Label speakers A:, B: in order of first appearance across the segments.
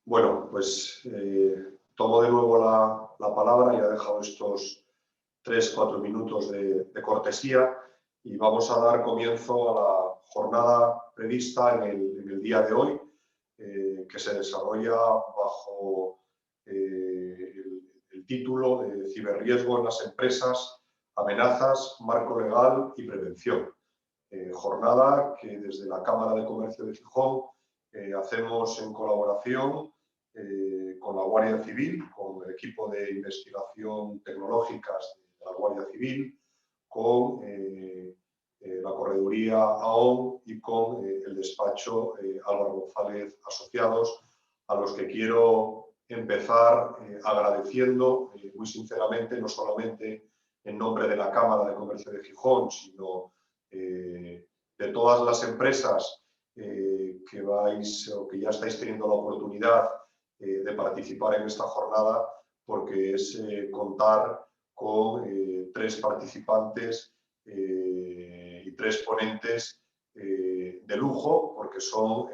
A: Bueno, pues tomo de nuevo la palabra. Ya he dejado estos 3-4 minutos de cortesía y vamos a dar comienzo a la jornada prevista en el día de hoy, que se desarrolla bajo el título de Ciberriesgo en las empresas, amenazas, marco legal y prevención. Jornada que desde la Cámara de Comercio de Gijón hacemos en colaboración con la Guardia Civil, con el equipo de investigación tecnológicas de la Guardia Civil, con la correduría AON y con el despacho Álvaro González Asociados, a los que quiero empezar agradeciendo muy sinceramente, no solamente en nombre de la Cámara de Comercio de Gijón, sino de todas las empresas que vais o que ya estáis teniendo la oportunidad de participar en esta jornada, porque es contar con 3 participantes y 3 ponentes de lujo, porque son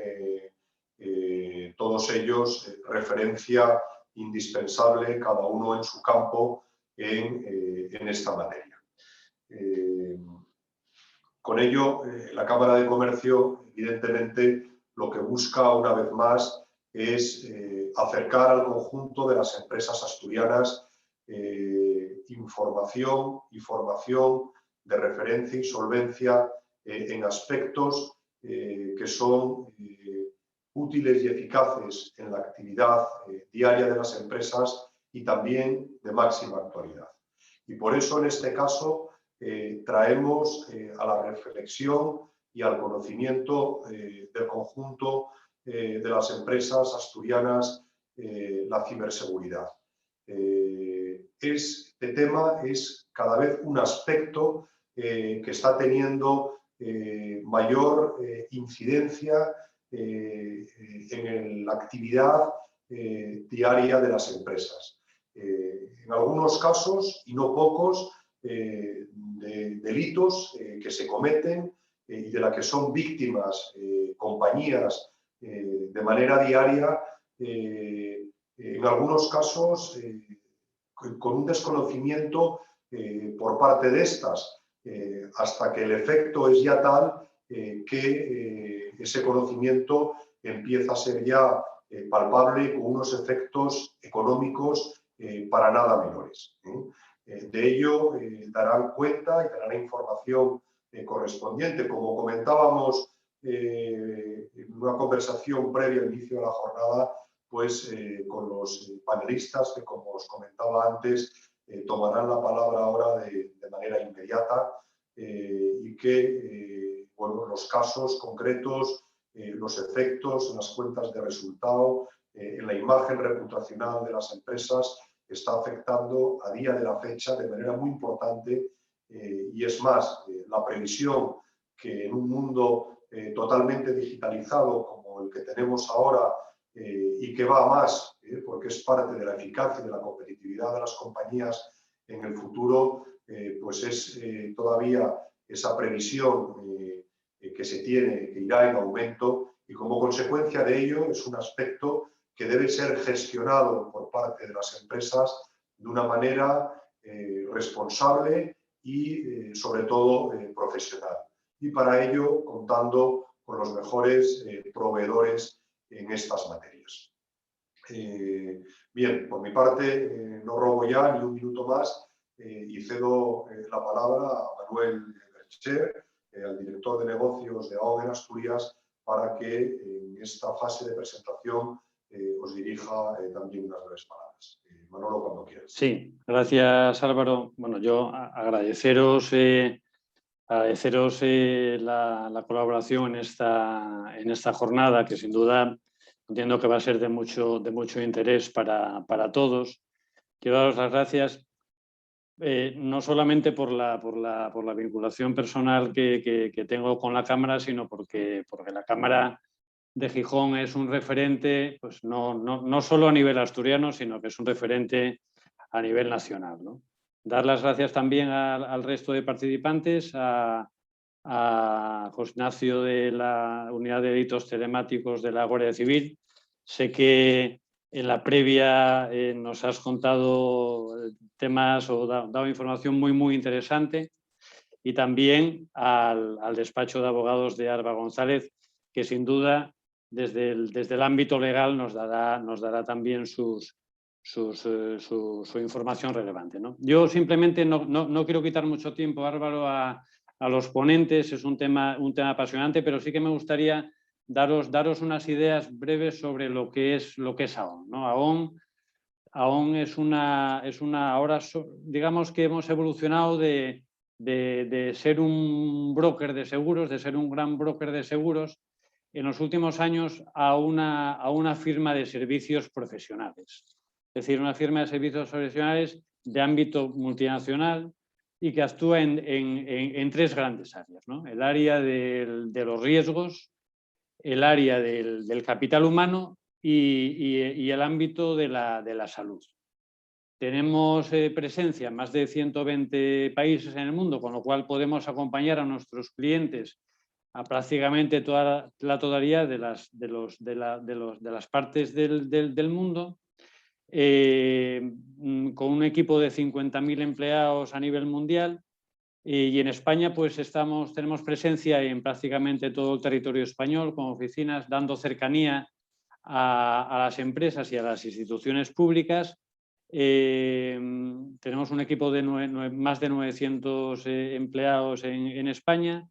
A: todos ellos referencia indispensable, cada uno en su campo, en esta materia. Con ello, la Cámara de Comercio, evidentemente, lo que busca una vez más es acercar al conjunto de las empresas asturianas información y formación de referencia y solvencia en aspectos que son útiles y eficaces en la actividad diaria de las empresas y también de máxima actualidad. Y por eso, en este caso, traemos a la reflexión y al conocimiento del conjunto de las empresas asturianas la ciberseguridad. Este tema es cada vez un aspecto que está teniendo mayor incidencia en la actividad diaria de las empresas. En algunos casos, y no pocos, de delitos que se cometen y de la que son víctimas compañías de manera diaria, en algunos casos con un desconocimiento por parte de estas, hasta que el efecto es ya tal que ese conocimiento empieza a ser ya palpable, con unos efectos económicos para nada menores. De ello darán cuenta y darán información correspondiente. Como comentábamos en una conversación previa al inicio de la jornada, pues con los panelistas que, como os comentaba antes, tomarán la palabra ahora de manera inmediata y que bueno, los casos concretos, los efectos en las cuentas de resultado, en la imagen reputacional de las empresas, está afectando a día de la fecha de manera muy importante y es más, la previsión que en un mundo totalmente digitalizado como el que tenemos ahora y que va a más, porque es parte de la eficacia y de la competitividad de las compañías en el futuro, pues es todavía esa previsión que se tiene, que irá en aumento, y como consecuencia de ello es un aspecto que debe ser gestionado por parte de las empresas de una manera responsable y, sobre todo, profesional. Y para ello, contando con los mejores proveedores en estas materias. Bien, por mi parte, no robo ya ni un minuto más y cedo la palabra a Manuel Bercher, al director de negocios de AON en Asturias, para que en esta fase de presentación os dirija también unas breves palabras. Manolo, cuando quieras.
B: Sí, gracias Álvaro. Bueno, yo agradeceros la colaboración en esta jornada, que sin duda entiendo que va a ser de mucho interés para todos. Quiero daros las gracias no solamente por la vinculación personal que tengo con la Cámara, sino porque la Cámara de Gijón es un referente, pues no solo a nivel asturiano, sino que es un referente a nivel nacional, ¿no? Dar las gracias también al resto de participantes, a José Ignacio de la Unidad de Delitos Telemáticos de la Guardia Civil. Sé que En la previa nos has contado temas o dado información muy interesante, y también al despacho de abogados de Arba González, que sin duda desde el ámbito legal nos dará también su información relevante, ¿no? Yo simplemente no quiero quitar mucho tiempo, Álvaro, a los ponentes. Es un tema apasionante, pero sí que me gustaría daros unas ideas breves sobre lo que es AON, ¿no? AON es una ahora digamos que hemos evolucionado de ser un broker de seguros, de ser un gran broker de seguros, en los últimos años a una firma de servicios profesionales. Es decir, una firma de servicios profesionales de ámbito multinacional y que actúa en tres grandes áreas, ¿no? El área de los riesgos, el área del capital humano y el ámbito de la salud. Tenemos presencia en más de 120 países en el mundo, con lo cual podemos acompañar a nuestros clientes a prácticamente toda la totalidad de las partes del mundo, con un equipo de 50.000 empleados a nivel mundial. Y en España pues tenemos presencia en prácticamente todo el territorio español, con oficinas dando cercanía a las empresas y a las instituciones públicas. Tenemos un equipo de más de 900 empleados en España.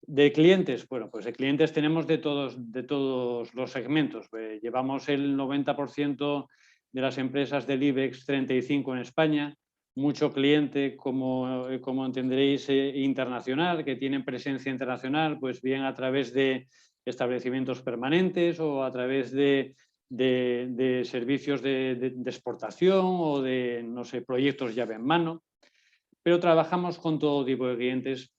B: De clientes, bueno, pues de clientes tenemos de todos los segmentos. Llevamos el 90% de las empresas del IBEX 35 en España. Mucho cliente, como entenderéis, internacional, que tienen presencia internacional, pues bien a través de establecimientos permanentes o a través de servicios de exportación o de, no sé, proyectos llave en mano. Pero trabajamos con todo tipo de clientes,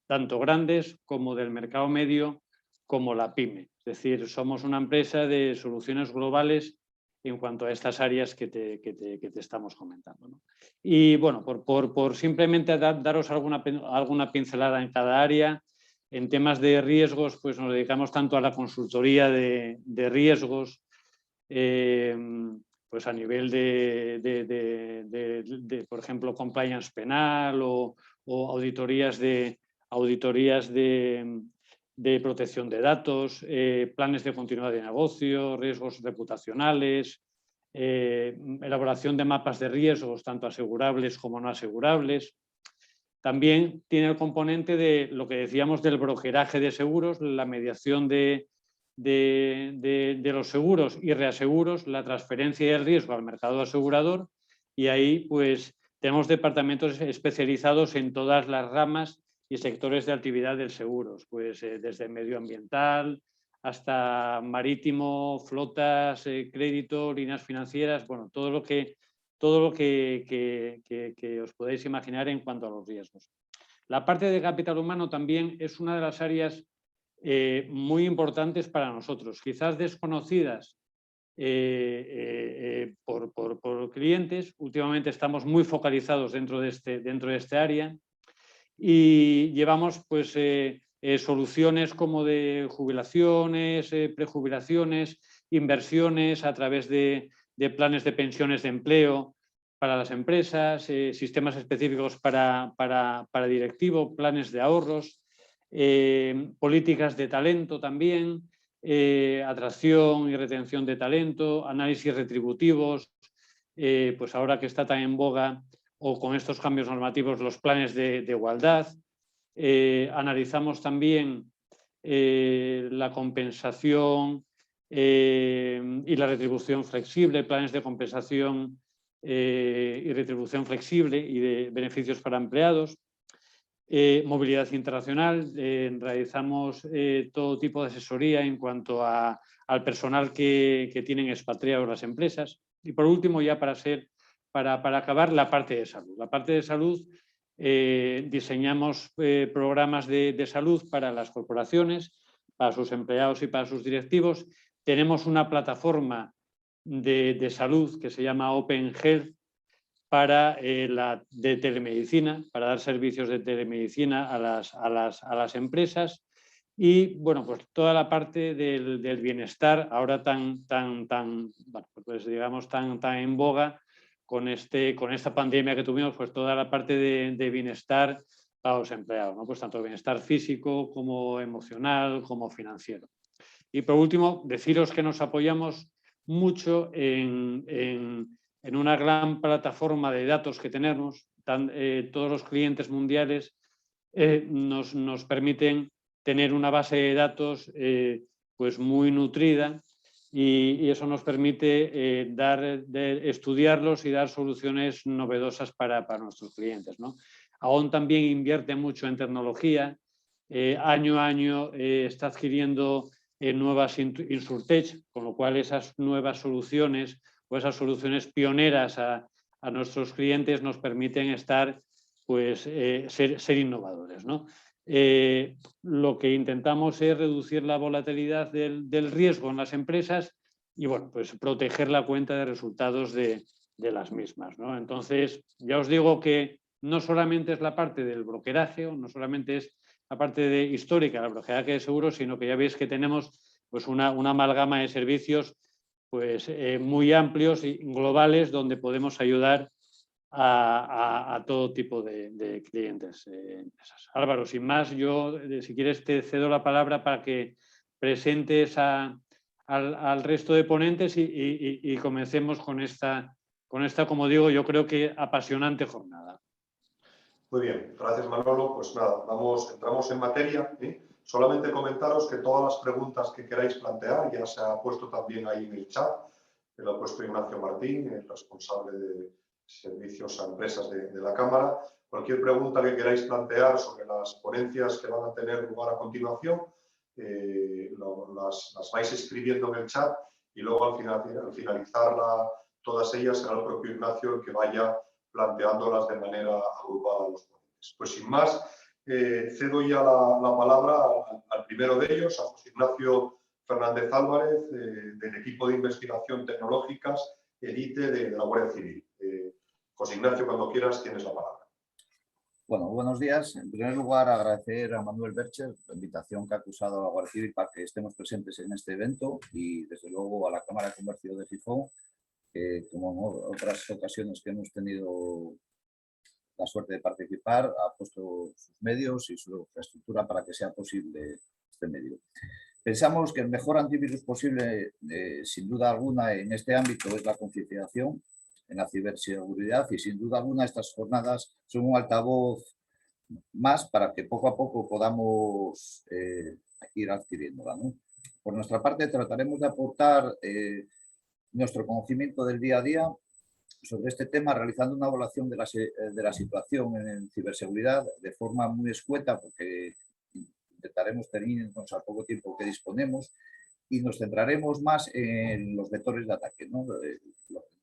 B: tanto grandes como del mercado medio, como la pyme. Es decir, somos una empresa de soluciones globales en cuanto a estas áreas que te estamos comentando, ¿no? Y bueno, por simplemente daros alguna pincelada en cada área. En temas de riesgos, pues nos dedicamos tanto a la consultoría de riesgos, pues a nivel por ejemplo, compliance penal o auditorías de protección de datos, planes de continuidad de negocio, riesgos reputacionales, elaboración de mapas de riesgos, tanto asegurables como no asegurables. También tiene el componente de lo que decíamos del brokeraje de seguros, la mediación de los seguros y reaseguros, la transferencia del riesgo al mercado asegurador, y ahí pues tenemos departamentos especializados en todas las ramas y sectores de actividad del seguros, pues desde medioambiental hasta marítimo, flotas, crédito, líneas financieras, bueno, todo lo que os podéis imaginar en cuanto a los riesgos. La parte de capital humano también es una de las áreas muy importantes para nosotros, quizás desconocidas por clientes. Últimamente estamos muy focalizados dentro de este área y llevamos pues, soluciones como de jubilaciones, prejubilaciones, inversiones a través de planes de pensiones de empleo para las empresas, sistemas específicos para directivo, planes de ahorros, políticas de talento también, atracción y retención de talento, análisis retributivos, pues ahora que está tan en boga o con estos cambios normativos los planes de igualdad. Analizamos también la compensación y la retribución flexible, planes de compensación y retribución flexible y de beneficios para empleados. Movilidad internacional, realizamos todo tipo de asesoría en cuanto al personal que tienen expatriados las empresas. Y por último, ya para acabar, la parte de salud. La parte de salud, diseñamos programas de salud para las corporaciones, para sus empleados y para sus directivos. Tenemos una plataforma de salud que se llama Open Health para de telemedicina, para dar servicios de telemedicina a las empresas. Y bueno, pues toda la parte del bienestar, ahora tan en boga con esta pandemia que tuvimos, pues toda la parte de bienestar para los empleados, ¿no? Pues tanto bienestar físico como emocional, como financiero. Y por último, deciros que nos apoyamos mucho en una gran plataforma de datos que tenemos. Todos los clientes mundiales nos permiten tener una base de datos pues muy nutrida y eso nos permite estudiarlos y dar soluciones novedosas para nuestros clientes, ¿no? Aún también invierte mucho en tecnología. Año a año está adquiriendo nuevas Insurtech, con lo cual esas nuevas soluciones o esas soluciones pioneras a nuestros clientes nos permiten estar, pues, ser innovadores, ¿no? Lo que intentamos es reducir la volatilidad del riesgo en las empresas y, bueno, pues proteger la cuenta de resultados de las mismas, ¿no? Entonces, ya os digo que no solamente es la parte del brokeraje, no solamente es la parte histórica, la brokeraje de seguros, sino que ya veis que tenemos pues una amalgama de servicios pues muy amplios y globales donde podemos ayudar a todo tipo de clientes. Álvaro, sin más, yo, si quieres, te cedo la palabra para que presentes al resto de ponentes y comencemos con esta, como digo, yo creo que apasionante jornada.
A: Muy bien, gracias Manolo. Pues nada, entramos en materia. Solamente comentaros que todas las preguntas que queráis plantear, ya se ha puesto también ahí en el chat, que lo ha puesto Ignacio Martín, el responsable de servicios a empresas de la Cámara. Cualquier pregunta que queráis plantear sobre las ponencias que van a tener lugar a continuación, las vais escribiendo en el chat y luego al finalizar todas ellas será el propio Ignacio el que vaya planteándolas de manera agrupada a los ponentes. Pues sin más, cedo ya la palabra al primero de ellos, a José Ignacio Fernández Álvarez, del equipo de investigación tecnológicas Elite de la Guardia Civil. José Ignacio, cuando quieras, tienes la palabra.
C: Bueno, buenos días. En primer lugar, agradecer a Manuel Bercher la invitación que ha acusado a la Guardia Civil para que estemos presentes en este evento y, desde luego, a la Cámara de Comercio de Gijón, que, como en otras ocasiones que hemos tenido la suerte de participar, ha puesto sus medios y su infraestructura para que sea posible este medio. Pensamos que el mejor antivirus posible, sin duda alguna, en este ámbito es la concienciación en la ciberseguridad y, sin duda alguna, estas jornadas son un altavoz más para que poco a poco podamos ir adquiriéndola, ¿no? Por nuestra parte, trataremos de aportar nuestro conocimiento del día a día sobre este tema, realizando una evaluación de la situación en ciberseguridad de forma muy escueta, porque intentaremos terminarnos al poco tiempo que disponemos, y nos centraremos más en los vectores de ataque, ¿no? Lo que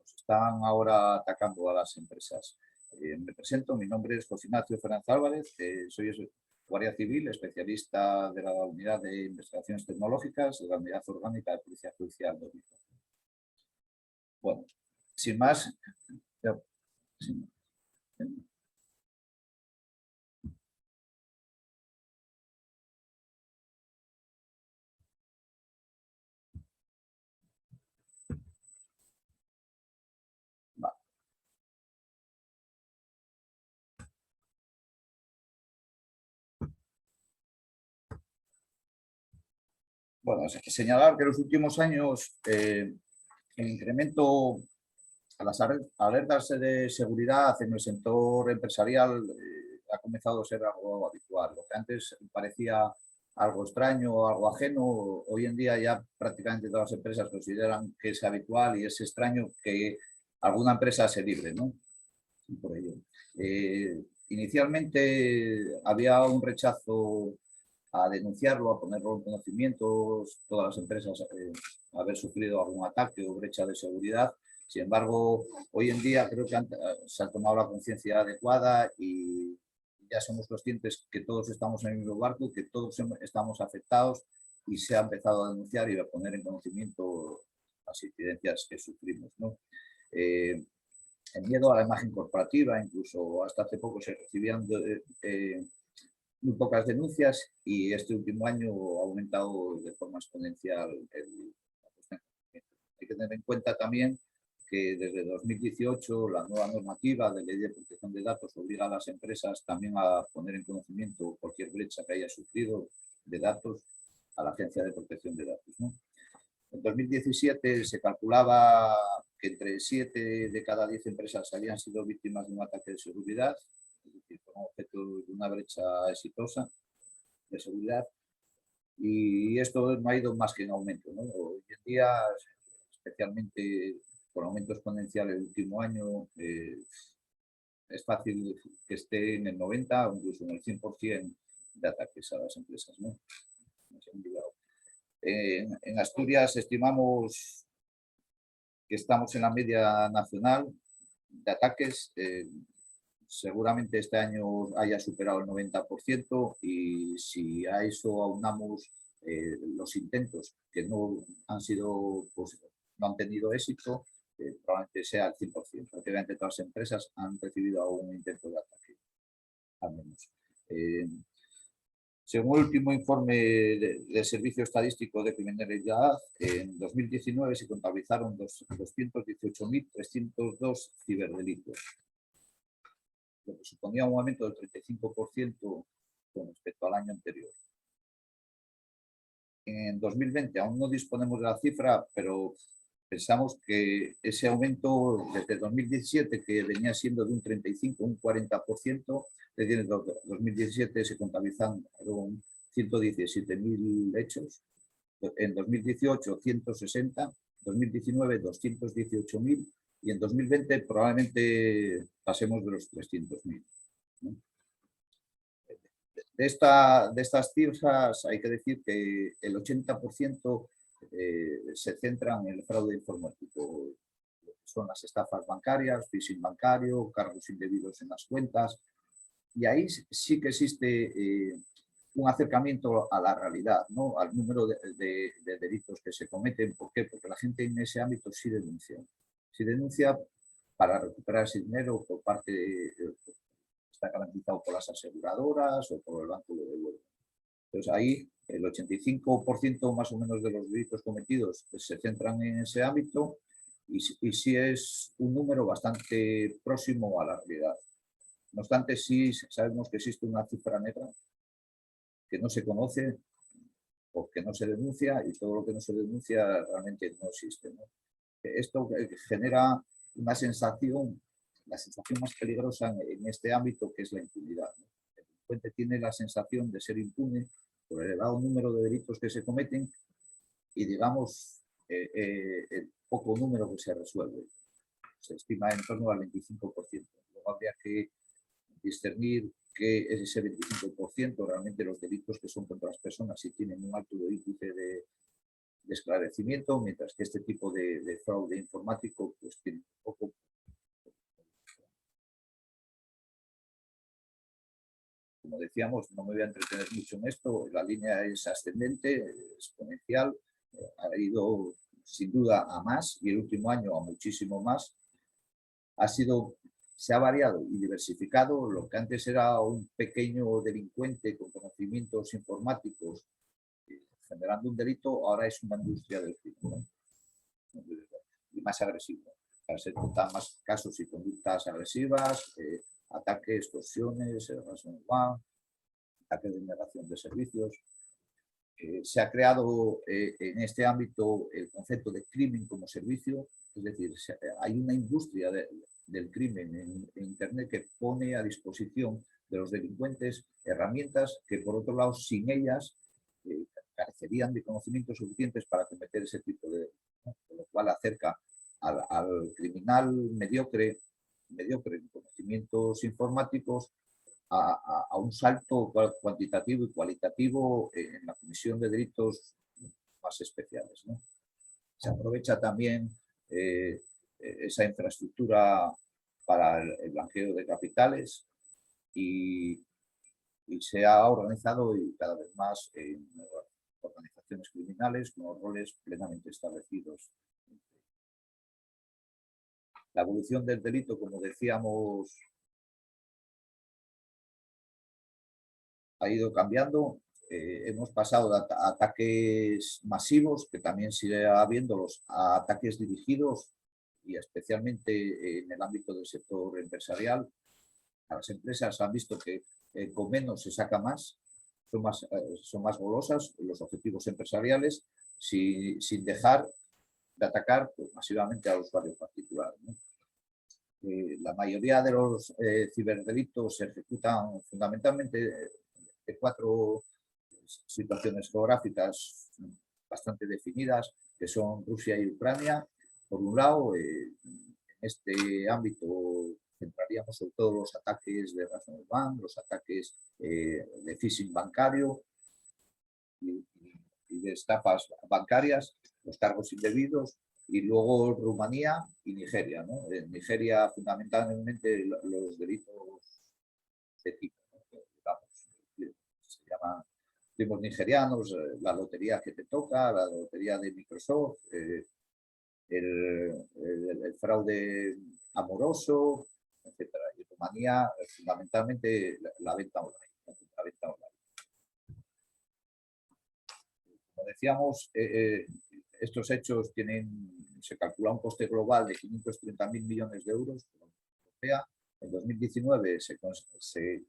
C: nos están ahora atacando a las empresas. Me presento, mi nombre es José Ignacio Fernández Álvarez, soy Guardia Civil, especialista de la Unidad de Investigaciones Tecnológicas de la Unidad Orgánica de Policía Judicial de Gijón. Bueno, sin más, bueno, es que señalar que en los últimos años el incremento a las alertas de seguridad en el sector empresarial ha comenzado a ser algo habitual. Lo que antes parecía algo extraño o algo ajeno, hoy en día ya prácticamente todas las empresas consideran que es habitual y es extraño que alguna empresa se libre, ¿no? Por ello. Inicialmente había un rechazo a denunciarlo, a ponerlo en conocimiento, todas las empresas haber sufrido algún ataque o brecha de seguridad. Sin embargo, hoy en día creo que se ha tomado la conciencia adecuada y ya somos conscientes que todos estamos en el mismo barco, que todos estamos afectados y se ha empezado a denunciar y a poner en conocimiento las incidencias que sufrimos, ¿no? El miedo a la imagen corporativa, incluso hasta hace poco se recibían muy pocas denuncias y este último año ha aumentado de forma exponencial la puesta en conocimiento. Hay que tener en cuenta también que desde 2018 la nueva normativa de ley de protección de datos obliga a las empresas también a poner en conocimiento cualquier brecha que haya sufrido de datos a la Agencia de Protección de Datos, ¿no? En 2017 se calculaba que entre 7 de cada 10 empresas habían sido víctimas de un ataque de seguridad, es decir, como objeto de una brecha exitosa de seguridad, y esto no ha ido más que en aumento, ¿no? Hoy en día, especialmente con aumento exponencial el último año, es fácil que esté en el 90 o incluso en el 100% de ataques a las empresas, ¿no? En Asturias estimamos que estamos en la media nacional de ataques. Seguramente este año haya superado el 90% y si a eso aunamos los intentos que no han sido, pues, no han tenido éxito, probablemente sea el 100%. Prácticamente todas las empresas han recibido algún intento de ataque, al menos. Según el último informe del Servicio Estadístico de Criminalidad, en 2019 se contabilizaron 218.302 ciberdelitos, lo que suponía un aumento del 35% con respecto al año anterior. En 2020 aún no disponemos de la cifra, pero pensamos que ese aumento desde 2017, que venía siendo de un 35 a un 40%, es decir, en 2017 se contabilizaron 117.000 hechos, en 2018 160, 2019 218.000 y en 2020 probablemente pasemos de los 300.000. ¿no? De estas cifras hay que decir que el 80% se centran en el fraude informático. Son las estafas bancarias, phishing bancario, cargos indebidos en las cuentas. Y ahí sí que existe un acercamiento a la realidad, ¿no? Al número de delitos que se cometen. ¿Por qué? Porque la gente en ese ámbito sí denuncia. Sí denuncia para recuperar ese dinero por parte de... está garantizado por las aseguradoras o por el banco de devuelve. Entonces ahí el 85% más o menos de los delitos cometidos se centran en ese ámbito y sí es un número bastante próximo a la realidad. No obstante, sí sabemos que existe una cifra negra que no se conoce porque no se denuncia y todo lo que no se denuncia realmente no existe, ¿no? Esto genera una sensación, la sensación más peligrosa en este ámbito, que es la impunidad, ¿no? El delincuente tiene la sensación de ser impune por el elevado número de delitos que se cometen y, digamos, el poco número que se resuelve. Se estima en torno al 25%. Luego habría que discernir qué es ese 25%, realmente los delitos que son contra las personas y tienen un alto índice de esclarecimiento, mientras que este tipo de fraude informático pues tiene poco. Como decíamos, no me voy a entretener mucho en esto, la línea es ascendente, exponencial, ha ido sin duda a más y el último año a muchísimo más. Se ha variado y diversificado. Lo que antes era un pequeño delincuente con conocimientos informáticos generando un delito, ahora es una industria del crimen, ¿no? Y más agresiva. Para ser contar más casos y conductas agresivas, ataques, extorsiones, ransomware, ataques de negación de servicios. Se ha creado en este ámbito el concepto de crimen como servicio, es decir, hay una industria del crimen en Internet que pone a disposición de los delincuentes herramientas que, por otro lado, sin ellas carecerían de conocimientos suficientes para cometer ese tipo de delitos, ¿no? Con lo cual acerca al criminal mediocre en conocimientos informáticos a un salto cuantitativo y cualitativo en la comisión de delitos más especiales, ¿no? Se aprovecha también esa infraestructura para el blanqueo de capitales y se ha organizado y cada vez más en organizaciones criminales con los roles plenamente establecidos. La evolución del delito, como decíamos, ha ido cambiando. Hemos pasado de ataques masivos, que también sigue habiéndolos, a ataques dirigidos, y especialmente en el ámbito del sector empresarial. A las empresas han visto que con menos se saca más, son más golosas los objetivos empresariales, sin dejar de atacar pues, masivamente al usuario particular, ¿no? La mayoría de los ciberdelitos se ejecutan fundamentalmente de 4 situaciones geográficas bastante definidas, que son Rusia y Ucrania. Por un lado, en este ámbito centraríamos sobre todo los ataques de ransomware, los ataques de phishing bancario y de estafas bancarias, los cargos indebidos, y luego Rumanía y Nigeria, ¿no? En Nigeria, fundamentalmente, los delitos de tipo, ¿no? Digamos, se llaman primos nigerianos, la lotería que te toca, la lotería de Microsoft, el fraude amoroso, etcétera. Y Rumanía, fundamentalmente, la venta online. La venta online. Como decíamos, estos hechos se calcula un coste global de 530.000 millones de euros por la Unión Europea. En 2019 se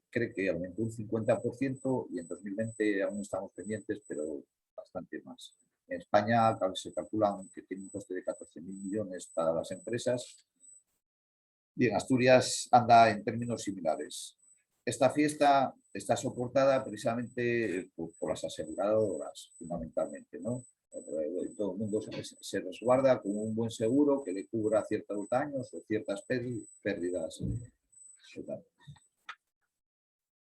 C: cree que aumentó un 50% y en 2020 aún estamos pendientes, pero bastante más. En España se calcula que tiene un coste de 14.000 millones para las empresas y en Asturias anda en términos similares. Esta fiesta está soportada precisamente por las aseguradoras, fundamentalmente, ¿no? Todo el mundo se resguarda con un buen seguro que le cubra ciertos daños o ciertas pérdidas.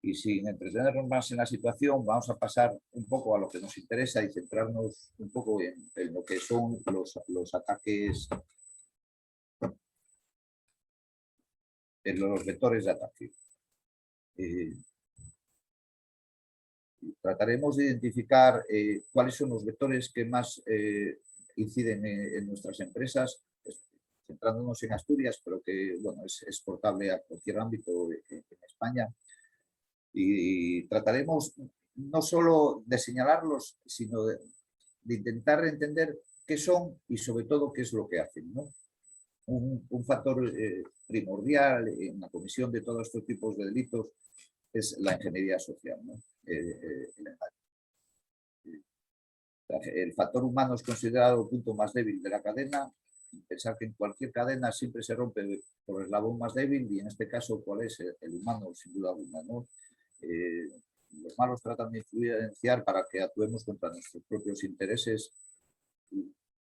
C: Y sin entretenernos más en la situación, vamos a pasar un poco a lo que nos interesa y centrarnos un poco en lo que son los ataques, en los vectores de ataque. Trataremos de identificar cuáles son los vectores que más inciden en nuestras empresas, centrándonos en Asturias, pero que bueno, es exportable a cualquier ámbito en España. Y trataremos no solo de señalarlos, sino de intentar entender qué son y sobre todo qué es lo que hacen, ¿no? Un factor primordial en la comisión de todos estos tipos de delitos es la ingeniería social, ¿no? El factor humano es considerado el punto más débil de la cadena. Pensar que en cualquier cadena siempre se rompe por el eslabón más débil, y en este caso, ¿cuál es? El humano, sin duda alguna, ¿no? Los malos tratan de influenciar para que actuemos contra nuestros propios intereses,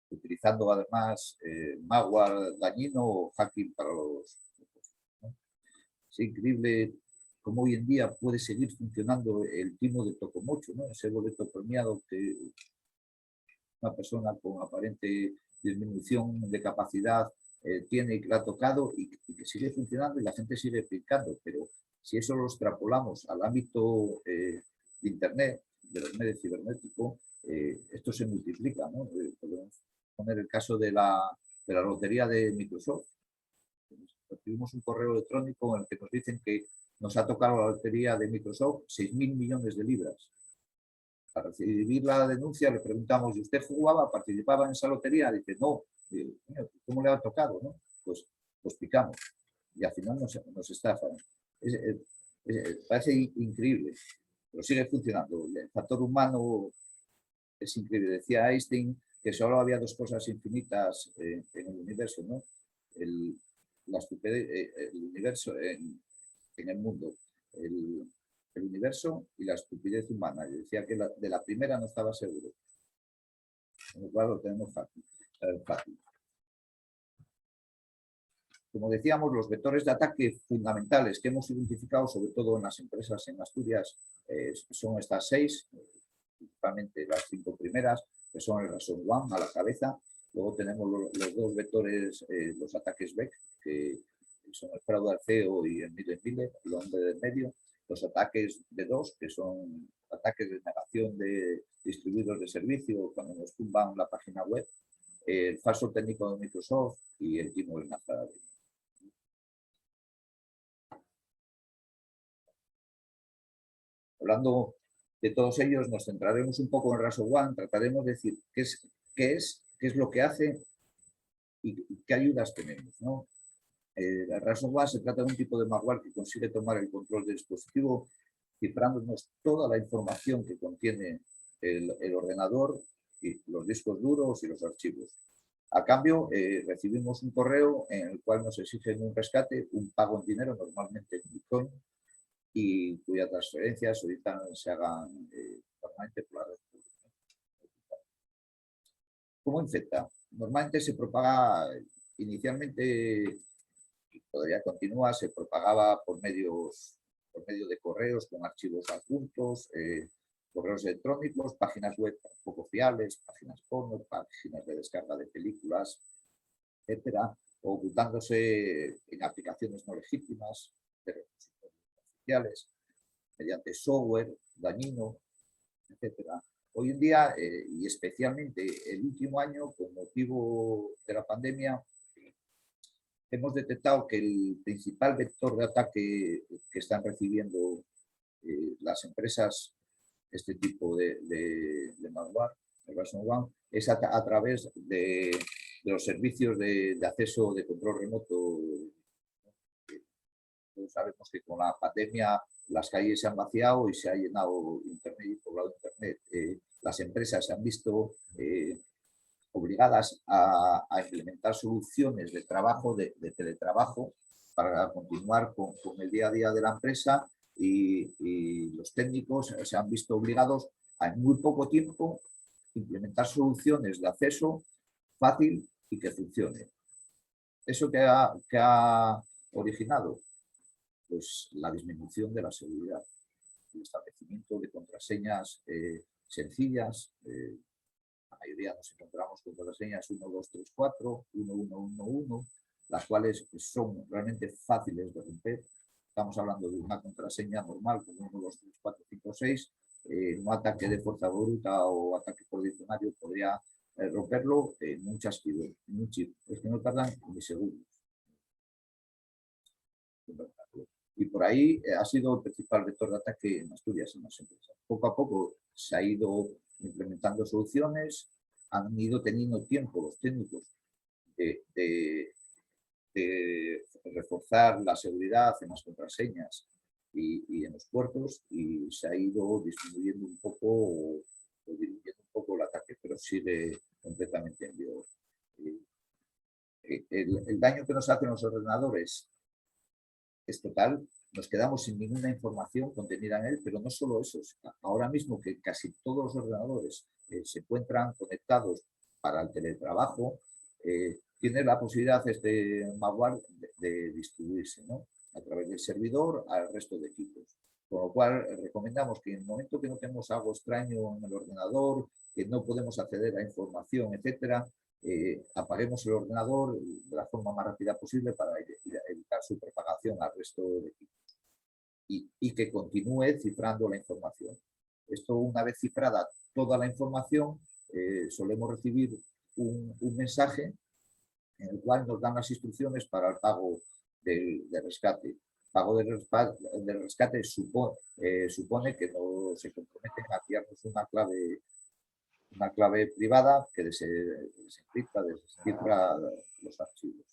C: utilizando además malware dañino o hacking para los... ¿no? Es increíble cómo hoy en día puede seguir funcionando el timo de Tocomocho, ¿no? Ese boleto premiado que una persona con aparente disminución de capacidad tiene y que la ha tocado y que sigue funcionando y la gente sigue aplicando. Pero si eso lo extrapolamos al ámbito de Internet, de los medios cibernéticos, esto se multiplica, ¿no? Podemos poner el caso de la lotería de Microsoft. Recibimos un correo electrónico en el que nos dicen que nos ha tocado la lotería de Microsoft 6.000 millones de libras. Para recibir la denuncia le preguntamos, ¿y usted jugaba, participaba en esa lotería? Dice, no. ¿Cómo le ha tocado? ¿No? Pues picamos. Y al final nos estafan. Parece increíble, pero sigue funcionando. El factor humano es increíble. Decía Einstein que solo había 2 cosas infinitas en el universo, ¿no? El universo en el mundo. El universo y la estupidez humana. Yo decía que de la primera no estaba seguro. Con lo cual lo tenemos fácil. Como decíamos, los vectores de ataque fundamentales que hemos identificado, sobre todo en las empresas en Asturias, son estas 6, principalmente las 5 primeras, que son el ransomware a la cabeza. Luego tenemos los 2 vectores, los ataques BEC, que son el fraude al CEO y el mile, el hombre del medio. Los ataques de 2, que son ataques de negación de distribuidores de servicio cuando nos tumban la página web, el falso técnico de Microsoft y el timo de Nazareth. Hablando de todos ellos, nos centraremos un poco en Ransomware, trataremos de decir qué es lo que hace y qué ayudas tenemos, ¿no? La ransomware se trata de un tipo de malware que consigue tomar el control del dispositivo, cifrándonos toda la información que contiene el ordenador, y los discos duros y los archivos. A cambio, recibimos un correo en el cual nos exigen un rescate, un pago en dinero, normalmente en Bitcoin, y cuya transferencia solicitan se hagan normalmente por la red pública. ¿Cómo infecta? Normalmente se propaga inicialmente, y todavía continúa, se propagaba por medio de correos con archivos adjuntos, correos electrónicos, páginas web poco fiables, páginas porno, páginas de descarga de películas, etcétera, ocultándose en aplicaciones no legítimas, de repositorios oficiales, mediante software dañino, etcétera. Hoy en día, y especialmente el último año, con motivo de la pandemia, hemos detectado que el principal vector de ataque que están recibiendo las empresas, este tipo de malware, el ransomware, es a través de los servicios de acceso de control remoto. Todos sabemos que con la pandemia las calles se han vaciado y se ha llenado Internet y poblado Internet. Las empresas se han visto obligadas a implementar soluciones de trabajo, de teletrabajo, para continuar con el día a día de la empresa, y los técnicos se han visto obligados a en muy poco tiempo implementar soluciones de acceso fácil y que funcione. ¿Eso que ha originado? Pues la disminución de la seguridad, el establecimiento de contraseñas sencillas. La mayoría nos encontramos con contraseñas 1234, 1111, las cuales son realmente fáciles de romper. Estamos hablando de una contraseña normal como 123456. Un ataque de fuerza bruta o ataque por diccionario podría romperlo en un chasquido, en un chip. Es que no tardan ni segundos. Y por ahí ha sido el principal vector de ataque en Asturias en las empresas. Poco a poco se ha ido implementando soluciones, han ido teniendo tiempo los técnicos de reforzar la seguridad en las contraseñas y en los puertos, y se ha ido disminuyendo un poco el ataque, pero sigue completamente en vigor. El daño que nos hacen los ordenadores es total, nos quedamos sin ninguna información contenida en él, pero no solo eso, ahora mismo que casi todos los ordenadores se encuentran conectados para el teletrabajo, tiene la posibilidad este malware de distribuirse, ¿no?, a través del servidor al resto de equipos. Con lo cual recomendamos que en el momento que no tenemos algo extraño en el ordenador, que no podemos acceder a información, etcétera, apaguemos el ordenador de la forma más rápida posible para evitar su propagación al resto de equipos, y que continúe cifrando la información. Esto, una vez cifrada toda la información, solemos recibir un mensaje en el cual nos dan las instrucciones para el pago del rescate. El pago del rescate supone que no se comprometen a enviarnos una clave privada que desencripta, descifra los archivos.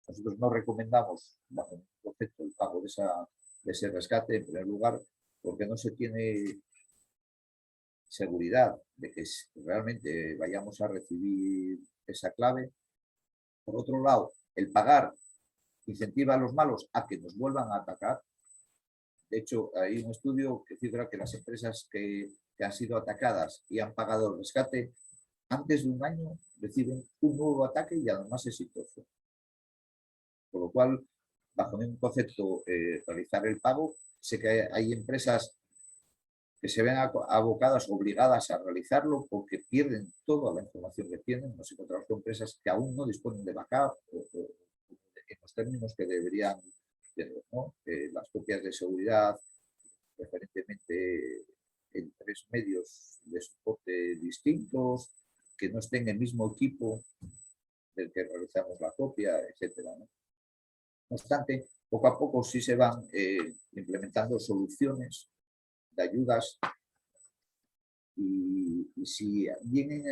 C: Nosotros no recomendamos, bajo ningún concepto, el pago de ese rescate, en primer lugar, porque no se tiene seguridad de que realmente vayamos a recibir esa clave. Por otro lado, el pagar incentiva a los malos a que nos vuelvan a atacar. De hecho, hay un estudio que cifra que las empresas que han sido atacadas y han pagado el rescate, antes de un año reciben un nuevo ataque y además exitoso. Por lo cual, bajo ningún concepto, realizar el pago. Sé que hay empresas que se ven abocadas, obligadas a realizarlo porque pierden toda la información que tienen. Nos encontramos con empresas que aún no disponen de backup en los términos que deberían tener, ¿no? Las copias de seguridad, preferentemente en 3 medios de soporte distintos, que no estén en el mismo equipo del que realizamos la copia, etcétera, ¿no? No obstante, poco a poco sí se van implementando soluciones ayudas. Y si vienen,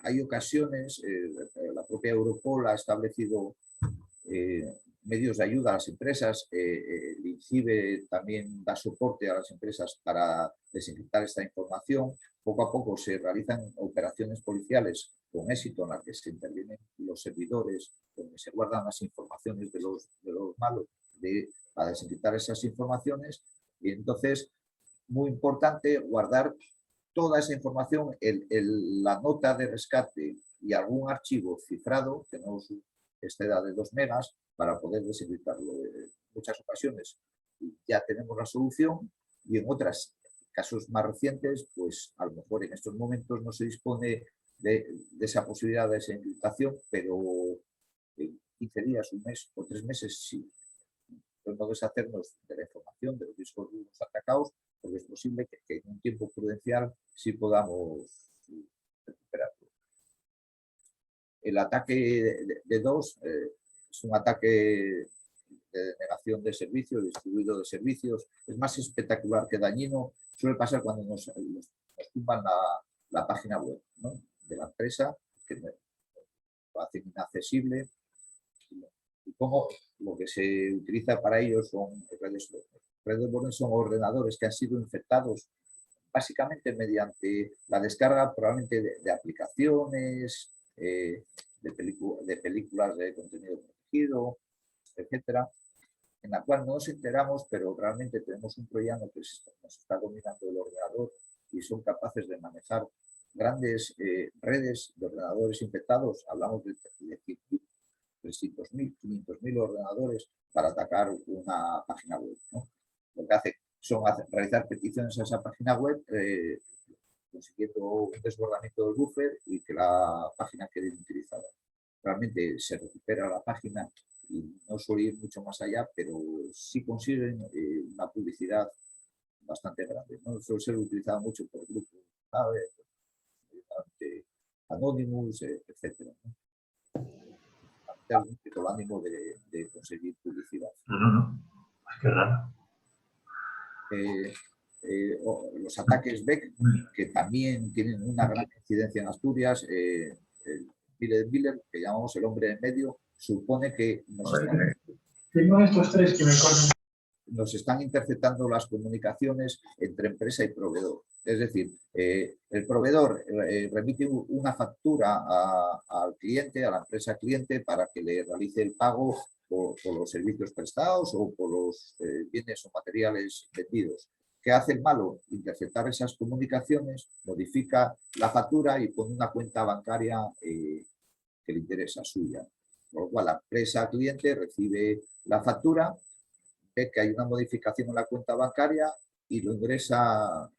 C: hay ocasiones, la propia Europol ha establecido medios de ayuda a las empresas, el INCIBE también da soporte a las empresas para desencriptar esta información. Poco a poco se realizan operaciones policiales con éxito en las que se intervienen los servidores, donde se guardan las informaciones de los malos para desencriptar esas informaciones. Y entonces, muy importante guardar toda esa información, la nota de rescate y algún archivo cifrado que no exceda de 2 megas para poder desencriptarlo. En muchas ocasiones ya tenemos la solución y en otros casos más recientes, pues a lo mejor en estos momentos no se dispone de esa posibilidad de desencriptación, pero en 15 días, un mes o 3 meses sí. No deshacernos de la información, de los discos duros atacados, porque es posible que en un tiempo prudencial sí podamos recuperarlo. El ataque de DOS es un ataque de negación de servicio, distribuido de servicios. Es más espectacular que dañino. Suele pasar cuando nos tumban la página web, ¿no?, de la empresa, que lo hacen inaccesible. Y como lo que se utiliza para ello son redes Warner. Redes Warner son ordenadores que han sido infectados básicamente mediante la descarga probablemente de aplicaciones, de películas de contenido protegido, etcétera, en la cual no nos enteramos, pero realmente tenemos un troyano que nos está dominando el ordenador y son capaces de manejar grandes redes de ordenadores infectados. Hablamos de 300.000, 500.000 ordenadores para atacar una página web, ¿no? Lo que hace son realizar peticiones a esa página web, consiguiendo un desbordamiento del buffer y que la página quede inutilizada. Realmente se recupera la página y no suele ir mucho más allá, pero sí consiguen una publicidad bastante grande, ¿no? Suele ser utilizado mucho por grupos, ¿sabes?, Anonymous, etcétera, ¿no?, con el ánimo de conseguir publicidad.
D: Qué raro.
C: Los ataques BEC, que también tienen una gran incidencia en Asturias, el Miller, que llamamos el hombre en medio, supone que nos están interceptando las comunicaciones entre empresa y proveedor. Es decir, el proveedor remite una factura al cliente, a la empresa cliente, para que le realice el pago por los servicios prestados o por los bienes o materiales vendidos. ¿Qué hace el malo? Interceptar esas comunicaciones, modifica la factura y pone una cuenta bancaria que le interesa, suya. Por lo cual, la empresa cliente recibe la factura, ve que hay una modificación en la cuenta bancaria y lo ingresa la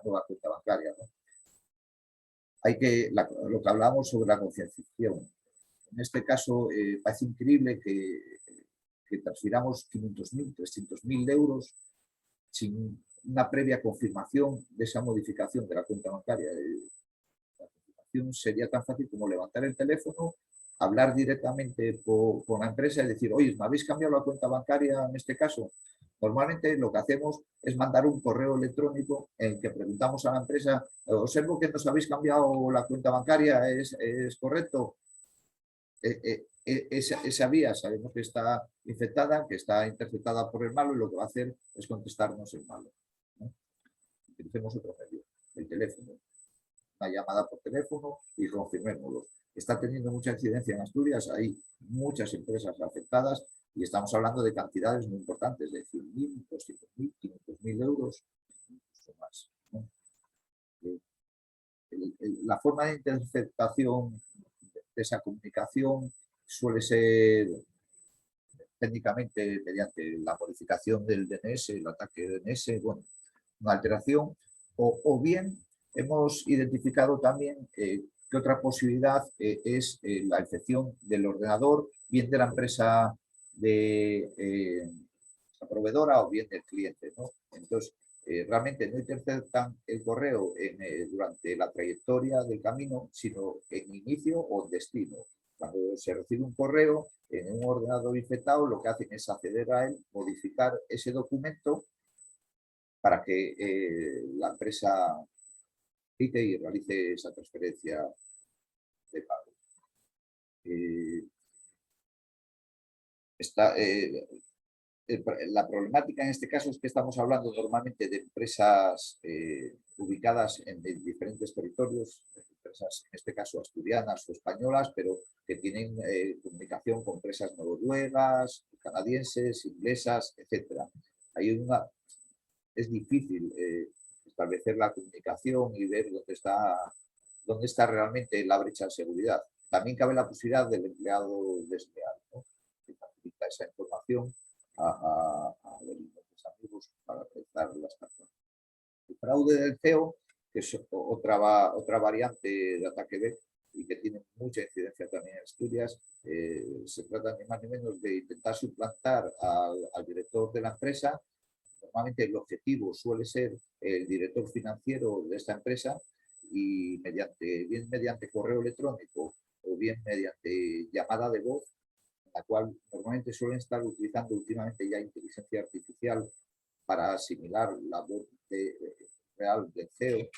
C: nueva cuenta bancaria, ¿no? Lo que hablamos sobre la concienciación. En este caso, parece increíble que transfiramos 500.000, 300.000 euros sin una previa confirmación de esa modificación de la cuenta bancaria. La confirmación sería tan fácil como levantar el teléfono, hablar directamente con la empresa y decir: oye, ¿me habéis cambiado la cuenta bancaria en este caso? Normalmente lo que hacemos es mandar un correo electrónico en el que preguntamos a la empresa: observo que nos habéis cambiado la cuenta bancaria, ¿es correcto? Esa vía sabemos que está infectada, que está interceptada por el malo, y lo que va a hacer es contestarnos el malo, ¿no? Utilicemos otro medio, el teléfono, una llamada por teléfono y confirmémoslo. Está teniendo mucha incidencia en Asturias, hay muchas empresas afectadas y estamos hablando de cantidades muy importantes, de 100.000, 200.000, 500.000 euros, mucho más, ¿no? La forma de interceptación de esa comunicación suele ser técnicamente mediante la modificación del DNS, el ataque DNS, bueno, una alteración, o bien hemos identificado también que otra posibilidad es la infección del ordenador, bien de la empresa la proveedora o bien del cliente, ¿no? Entonces, realmente no interceptan el correo durante la trayectoria del camino, sino en inicio o en destino. Cuando se recibe un correo en un ordenador infectado, lo que hacen es acceder a él, modificar ese documento para que la empresa quite y realice esa transferencia de pago. La problemática en este caso es que estamos hablando normalmente de empresas ubicadas en diferentes territorios, empresas en este caso asturianas o españolas, pero que tienen comunicación con empresas noruegas, canadienses, inglesas, etc. Es difícil establecer la comunicación y ver dónde está realmente la brecha de seguridad. También cabe la posibilidad del empleado desleal, ¿no?, que facilita esa información a delincuentes amigos para realizar las personas. El fraude del CEO, que es otra variante de ataque B y que tiene mucha incidencia también en Asturias, se trata ni más ni menos de intentar suplantar al director de la empresa. Normalmente el objetivo suele ser el director financiero de esta empresa y bien mediante correo electrónico o bien mediante llamada de voz, la cual normalmente suelen estar utilizando últimamente ya inteligencia artificial para asimilar la voz real del CEO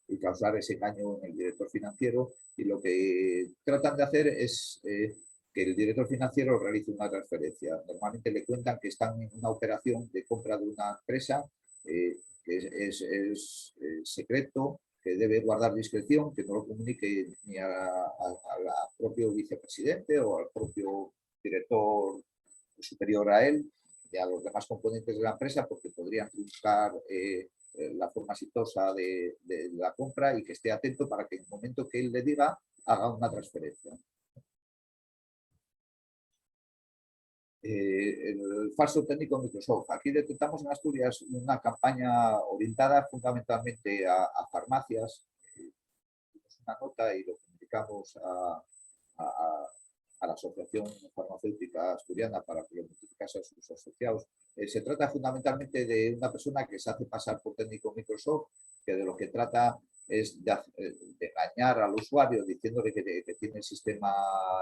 C: y causar ese engaño en el director financiero. Y lo que tratan de hacer es que el director financiero realice una transferencia. Normalmente le cuentan que están en una operación de compra de una empresa que es secreto, que debe guardar discreción, que no lo comunique ni al propio vicepresidente o al propio director superior a él, ni a los demás componentes de la empresa, porque podrían truncar la forma exitosa de la compra, y que esté atento para que en el momento que él le diga, haga una transferencia. El falso técnico Microsoft. Aquí detectamos en Asturias una campaña orientada fundamentalmente a farmacias. Hicimos una nota y lo comunicamos a la Asociación Farmacéutica Asturiana para que lo notificase a sus asociados. Se trata fundamentalmente de una persona que se hace pasar por técnico Microsoft, que de lo que trata es de engañar al usuario diciéndole que tiene el sistema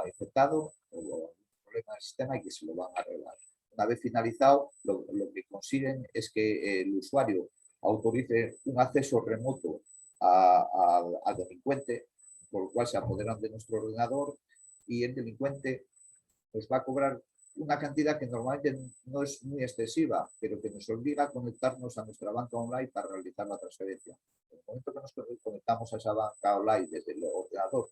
C: infectado o problema del sistema y que se lo van a arreglar. Una vez finalizado, lo que consiguen es que el usuario autorice un acceso remoto al delincuente, por lo cual se apoderan de nuestro ordenador y el delincuente nos va a cobrar una cantidad que normalmente no es muy excesiva, pero que nos obliga a conectarnos a nuestra banca online para realizar la transferencia. En el momento que nos conectamos a esa banca online desde el ordenador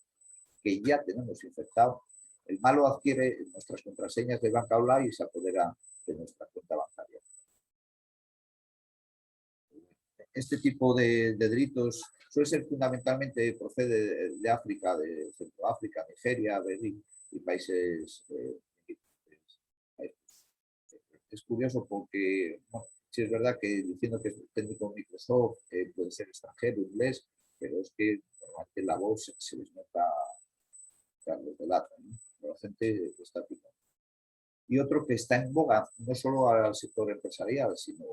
C: que ya tenemos infectado, el malo adquiere nuestras contraseñas de banca online y se apodera de nuestra cuenta bancaria. Este tipo de delitos suele ser fundamentalmente, procede de África, de Centroáfrica, Nigeria, Benín y países. Es curioso porque, bueno, sí es verdad que diciendo que es técnico Microsoft puede ser extranjero, inglés, pero es que normalmente la voz se les nota los delata, ¿no? La gente está picando. Y otro que está en boga, no solo al sector empresarial, sino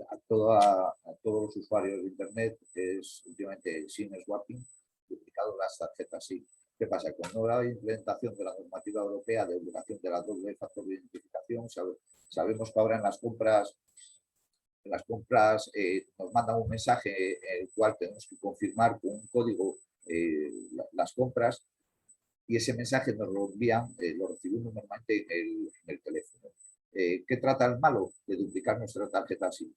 C: a todos los usuarios de Internet, es últimamente el SIM swapping, duplicado las tarjetas SIM. ¿Qué pasa? Con la implementación de la normativa europea de obligación de la doble factor de identificación, sabemos que ahora en las compras nos mandan un mensaje en el cual tenemos que confirmar con un código las compras, y ese mensaje nos lo envían, lo recibimos normalmente en el teléfono. ¿Qué trata el malo? De duplicar nuestra tarjeta SIM.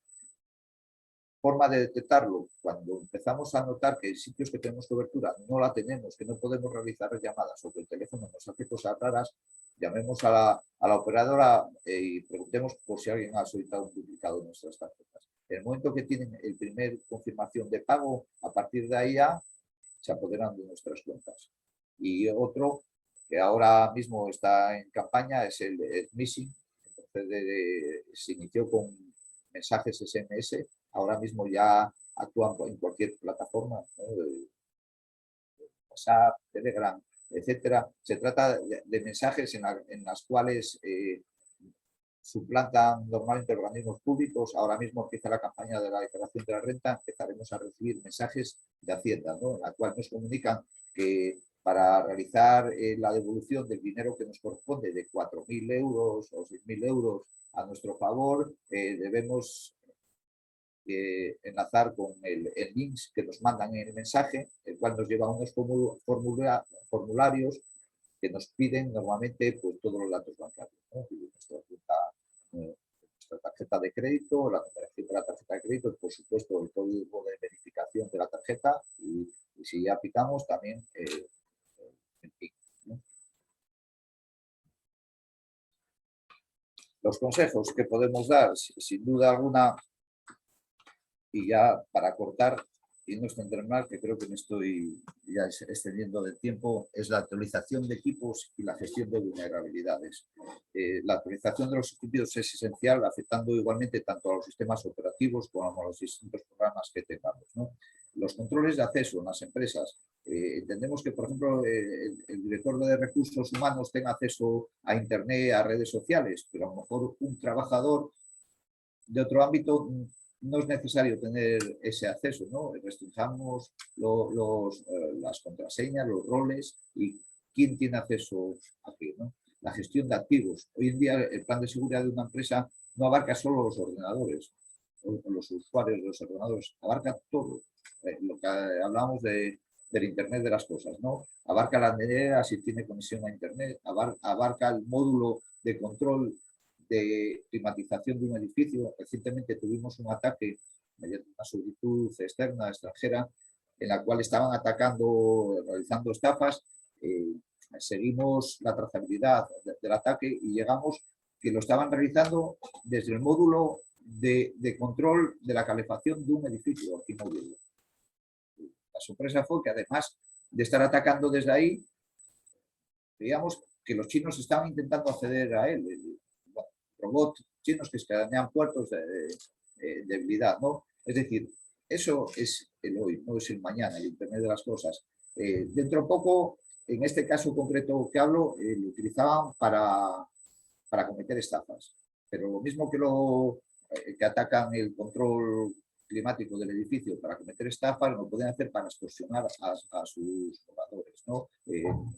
C: Forma de detectarlo: cuando empezamos a notar que en sitios que tenemos cobertura no la tenemos, que no podemos realizar llamadas o que el teléfono nos hace cosas raras, llamemos a la operadora y preguntemos por si alguien ha solicitado un duplicado de nuestras tarjetas. En el momento que tienen el primer confirmación de pago, a partir de ahí ya se apoderan de nuestras cuentas. Y otro que ahora mismo está en campaña es el smishing. Se inició con mensajes SMS, ahora mismo ya actúan en cualquier plataforma, ¿no? WhatsApp, Telegram, etcétera. Se trata de mensajes en las cuales suplantan normalmente organismos públicos. Ahora mismo empieza la campaña de la declaración de la renta, empezaremos a recibir mensajes de Hacienda, ¿no?, en la cual nos comunican que para realizar la devolución del dinero que nos corresponde de 4.000 euros o 6.000 euros a nuestro favor, debemos enlazar con el link que nos mandan en el mensaje, el cual nos lleva a unos formularios que nos piden normalmente pues, todos los datos bancarios, ¿no? Nuestra tarjeta de crédito, la numeración de la tarjeta de crédito, y por supuesto el código de verificación de la tarjeta y si ya aplicamos también el PIN, ¿no? Los consejos que podemos dar, sin duda alguna, y ya para cortar y no extender más, que creo que me estoy ya extendiendo del tiempo, es la actualización de equipos y la gestión de vulnerabilidades. La actualización de los equipos es esencial, afectando igualmente tanto a los sistemas operativos como a los distintos programas que tengamos, ¿no? Los controles de acceso en las empresas. Entendemos que, por ejemplo, el director de recursos humanos tenga acceso a Internet, a redes sociales, pero a lo mejor un trabajador de otro ámbito no es necesario tener ese acceso, ¿no? Restringamos las contraseñas, los roles y quién tiene acceso a qué, ¿no? La gestión de activos. Hoy en día el plan de seguridad de una empresa no abarca solo los ordenadores, o los usuarios de los ordenadores, abarca todo. Lo que hablamos del Internet de las cosas, ¿no? Abarca la nevera si tiene conexión a Internet, abarca el módulo de control de climatización de un edificio. Recientemente tuvimos un ataque mediante una solicitud externa, extranjera, en la cual estaban atacando, realizando estafas. Seguimos la trazabilidad del ataque y llegamos que lo estaban realizando desde el módulo de control de la calefacción de un edificio aquí en Oviedo. La sorpresa fue que además de estar atacando desde ahí, veíamos que los chinos estaban intentando acceder a él. Robots chinos que escanean puertos de debilidad, ¿no? Es decir, eso es el hoy, no es el mañana, el Internet de las cosas. Dentro de poco, en este caso concreto que hablo, lo utilizaban para cometer estafas. Pero lo mismo que atacan el control climático del edificio para cometer estafas, lo pueden hacer para extorsionar a sus jugadores, ¿no?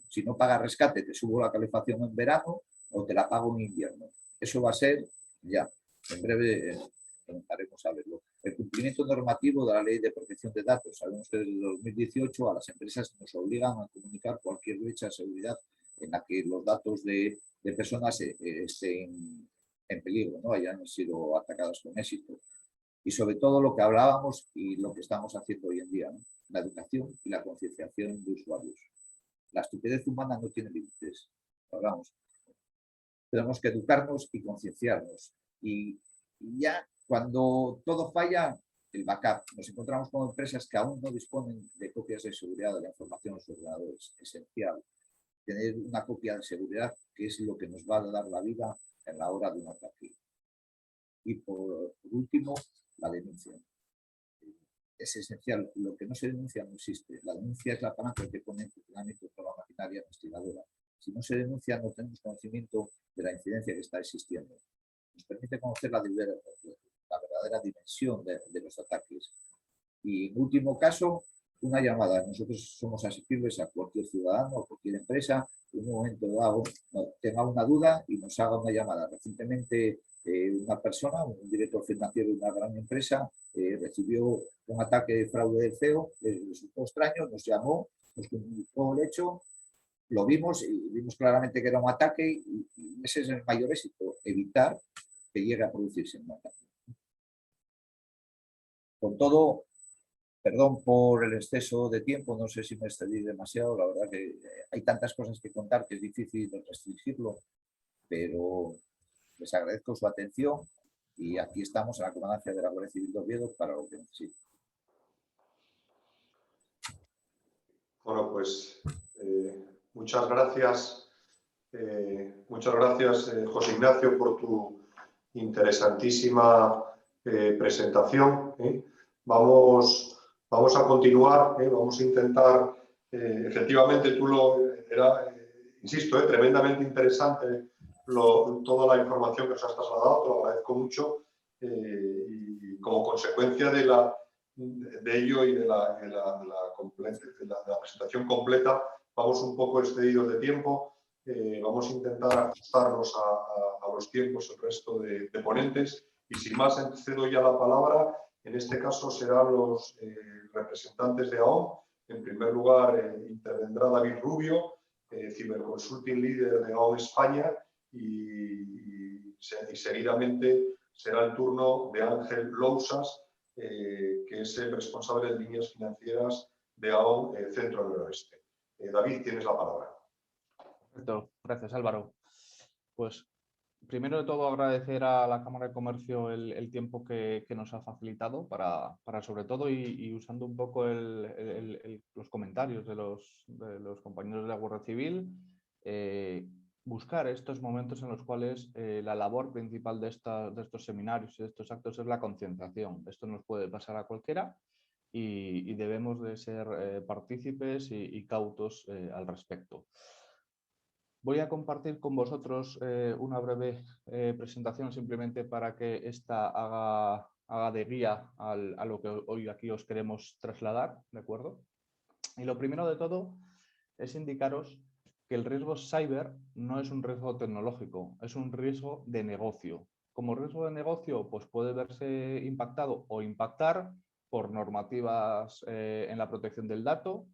C: Si no pagas rescate, te subo la calefacción en verano o te la pago en invierno. Eso va a ser ya, en breve comenzaremos a verlo. El cumplimiento normativo de la Ley de Protección de Datos. Sabemos que desde 2018 a las empresas nos obligan a comunicar cualquier brecha de seguridad en la que los datos de personas estén en peligro, ¿no? Hayan sido atacadas con éxito. Y sobre todo lo que hablábamos y lo que estamos haciendo hoy en día, ¿no? La educación y la concienciación de usuarios. La estupidez humana no tiene límites. Hablamos. Tenemos que educarnos y concienciarnos. Y ya cuando todo falla, el backup. Nos encontramos con empresas que aún no disponen de copias de seguridad de la información en los ordenadores. Esencial. Tener una copia de seguridad que es lo que nos va a dar la vida en la hora de un ataque. Y por último, la denuncia. Es esencial. Lo que no se denuncia no existe. La denuncia es la palanca que pone en funcionamiento toda la maquinaria investigadora. Si no se denuncia, no tenemos conocimiento de la incidencia que está existiendo. Nos permite conocer la verdadera dimensión de los ataques. Y en último caso, una llamada. Nosotros somos accesibles a cualquier ciudadano, a cualquier empresa, en un momento dado tenga una duda y nos haga una llamada. Recientemente una persona, un director financiero de una gran empresa, recibió un ataque de fraude del CEO, le resultó extraño, nos llamó, nos comunicó el hecho, lo vimos y vimos claramente que era un ataque y ese es el mayor éxito, evitar que llegue a producirse un ataque. Con todo, perdón por el exceso de tiempo, no sé si me excedí demasiado, la verdad que hay tantas cosas que contar que es difícil restringirlo, pero les agradezco su atención y aquí estamos en la Comandancia de la Guardia Civil de Oviedo para lo que necesiten.
A: Bueno, pues muchas gracias, José Ignacio, por tu interesantísima presentación. Vamos a continuar, vamos a intentar, efectivamente insisto, tremendamente interesante toda la información que nos has trasladado, te lo agradezco mucho y como consecuencia de ello y de la presentación completa, vamos un poco excedidos de tiempo. vamos a intentar ajustarnos a los tiempos el resto de ponentes y sin más cedo ya la palabra. En este caso serán los representantes de AOM. En primer lugar intervendrá David Rubio, Ciberconsulting Líder de AOM España y seguidamente será el turno de Ángel Lousas, que es el responsable de líneas financieras de AOM Centro Noroeste. David, tienes la palabra.
E: Perfecto, gracias Álvaro. Pues primero de todo agradecer a la Cámara de Comercio el tiempo que nos ha facilitado para sobre todo y usando un poco los comentarios de los compañeros de la Guardia Civil, buscar estos momentos en los cuales la labor principal de estos seminarios y de estos actos es la concienciación. Esto nos puede pasar a cualquiera y debemos de ser partícipes y cautos al respecto. Voy a compartir con vosotros una breve presentación simplemente para que esta haga de guía a lo que hoy aquí os queremos trasladar, ¿de acuerdo? Y lo primero de todo es indicaros que el riesgo cyber no es un riesgo tecnológico, es un riesgo de negocio. Como riesgo de negocio, pues puede verse impactado o impactar por normativas en la protección del dato,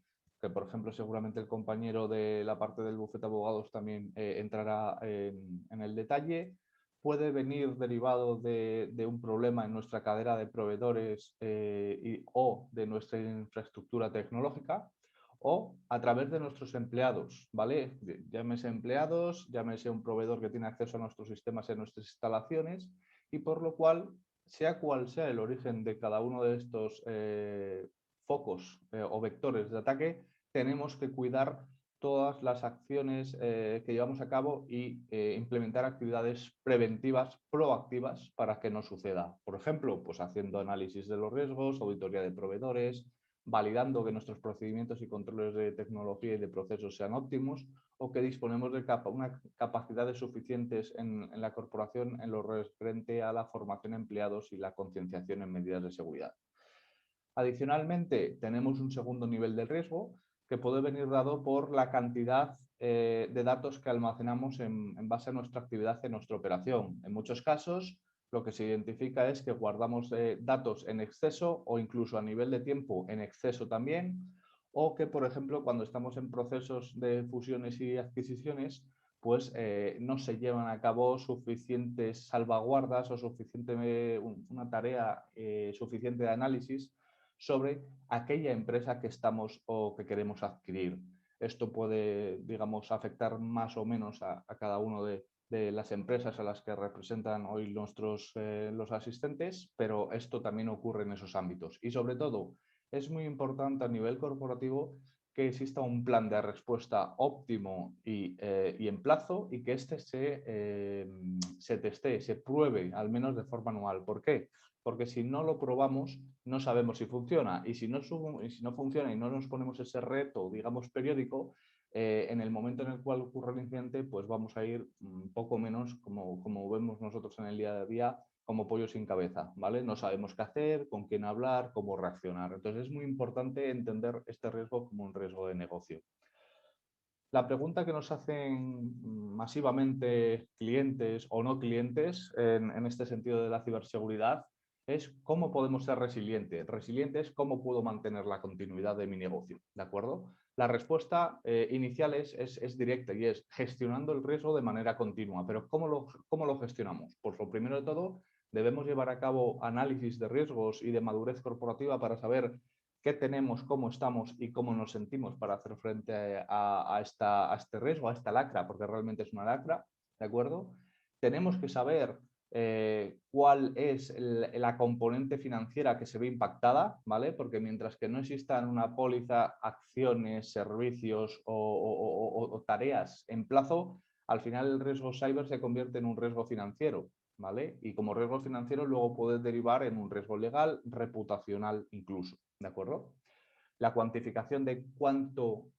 E: que por ejemplo seguramente el compañero de la parte del bufete de abogados también entrará en el detalle. Puede venir derivado de un problema en nuestra cadena de proveedores o de nuestra infraestructura tecnológica, o a través de nuestros empleados, ¿vale? Llámese empleados, llámese un proveedor que tiene acceso a nuestros sistemas en nuestras instalaciones y por lo cual, sea cual sea el origen de cada uno de estos focos o vectores de ataque, tenemos que cuidar todas las acciones que llevamos a cabo y implementar actividades preventivas, proactivas, para que no suceda. Por ejemplo, pues haciendo análisis de los riesgos, auditoría de proveedores, validando que nuestros procedimientos y controles de tecnología y de procesos sean óptimos o que disponemos de unas capacidades suficientes en la corporación en lo referente a la formación de empleados y la concienciación en medidas de seguridad. Adicionalmente, tenemos un segundo nivel de riesgo que puede venir dado por la cantidad de datos que almacenamos en base a nuestra actividad en nuestra operación. En muchos casos, lo que se identifica es que guardamos datos en exceso o incluso a nivel de tiempo en exceso también, o que, por ejemplo, cuando estamos en procesos de fusiones y adquisiciones, pues no se llevan a cabo suficientes salvaguardas o una tarea suficiente de análisis sobre aquella empresa que estamos o que queremos adquirir. Esto puede, digamos, afectar más o menos a cada uno de las empresas a las que representan hoy los asistentes, pero esto también ocurre en esos ámbitos. Y sobre todo, es muy importante a nivel corporativo que exista un plan de respuesta óptimo y en plazo y que este se testee, se pruebe al menos de forma anual. ¿Por qué? Porque si no lo probamos, no sabemos si funciona. Y si no funciona y no nos ponemos ese reto, digamos, periódico, en el momento en el cual ocurre el incidente, pues vamos a ir un poco menos, como vemos nosotros en el día a día, como pollo sin cabeza, ¿vale? No sabemos qué hacer, con quién hablar, cómo reaccionar. Entonces es muy importante entender este riesgo como un riesgo de negocio. La pregunta que nos hacen masivamente clientes o no clientes en este sentido de la ciberseguridad es ¿cómo podemos ser resilientes? Resiliente es ¿cómo puedo mantener la continuidad de mi negocio? ¿De acuerdo? La respuesta inicial es directa y es gestionando el riesgo de manera continua. Pero ¿cómo lo gestionamos? Pues lo primero de todo, debemos llevar a cabo análisis de riesgos y de madurez corporativa para saber qué tenemos, cómo estamos y cómo nos sentimos para hacer frente a este riesgo, a esta lacra, porque realmente es una lacra, ¿de acuerdo? Tenemos que saber cuál es la componente financiera que se ve impactada, ¿vale? Porque mientras que no existan una póliza, acciones, servicios o tareas en plazo, al final el riesgo cyber se convierte en un riesgo financiero, ¿vale? Y como riesgo financiero luego puede derivar en un riesgo legal, reputacional incluso, ¿de acuerdo? La cuantificación de cuánto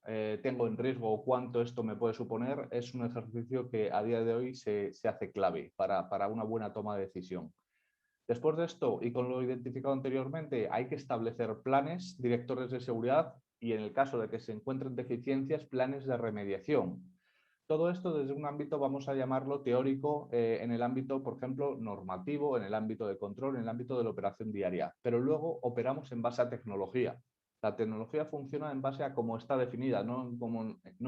E: tengo en riesgo o cuánto esto me puede suponer es un ejercicio que a día de hoy se hace clave para una buena toma de decisión. Después de esto, y con lo identificado anteriormente, hay que establecer planes, directores de seguridad y en el caso de que se encuentren deficiencias, planes de remediación. Todo esto desde un ámbito, vamos a llamarlo teórico, en el ámbito, por ejemplo, normativo, en el ámbito de control, en el ámbito de la operación diaria. Pero luego operamos en base a tecnología. La tecnología funciona en base a cómo está definida, no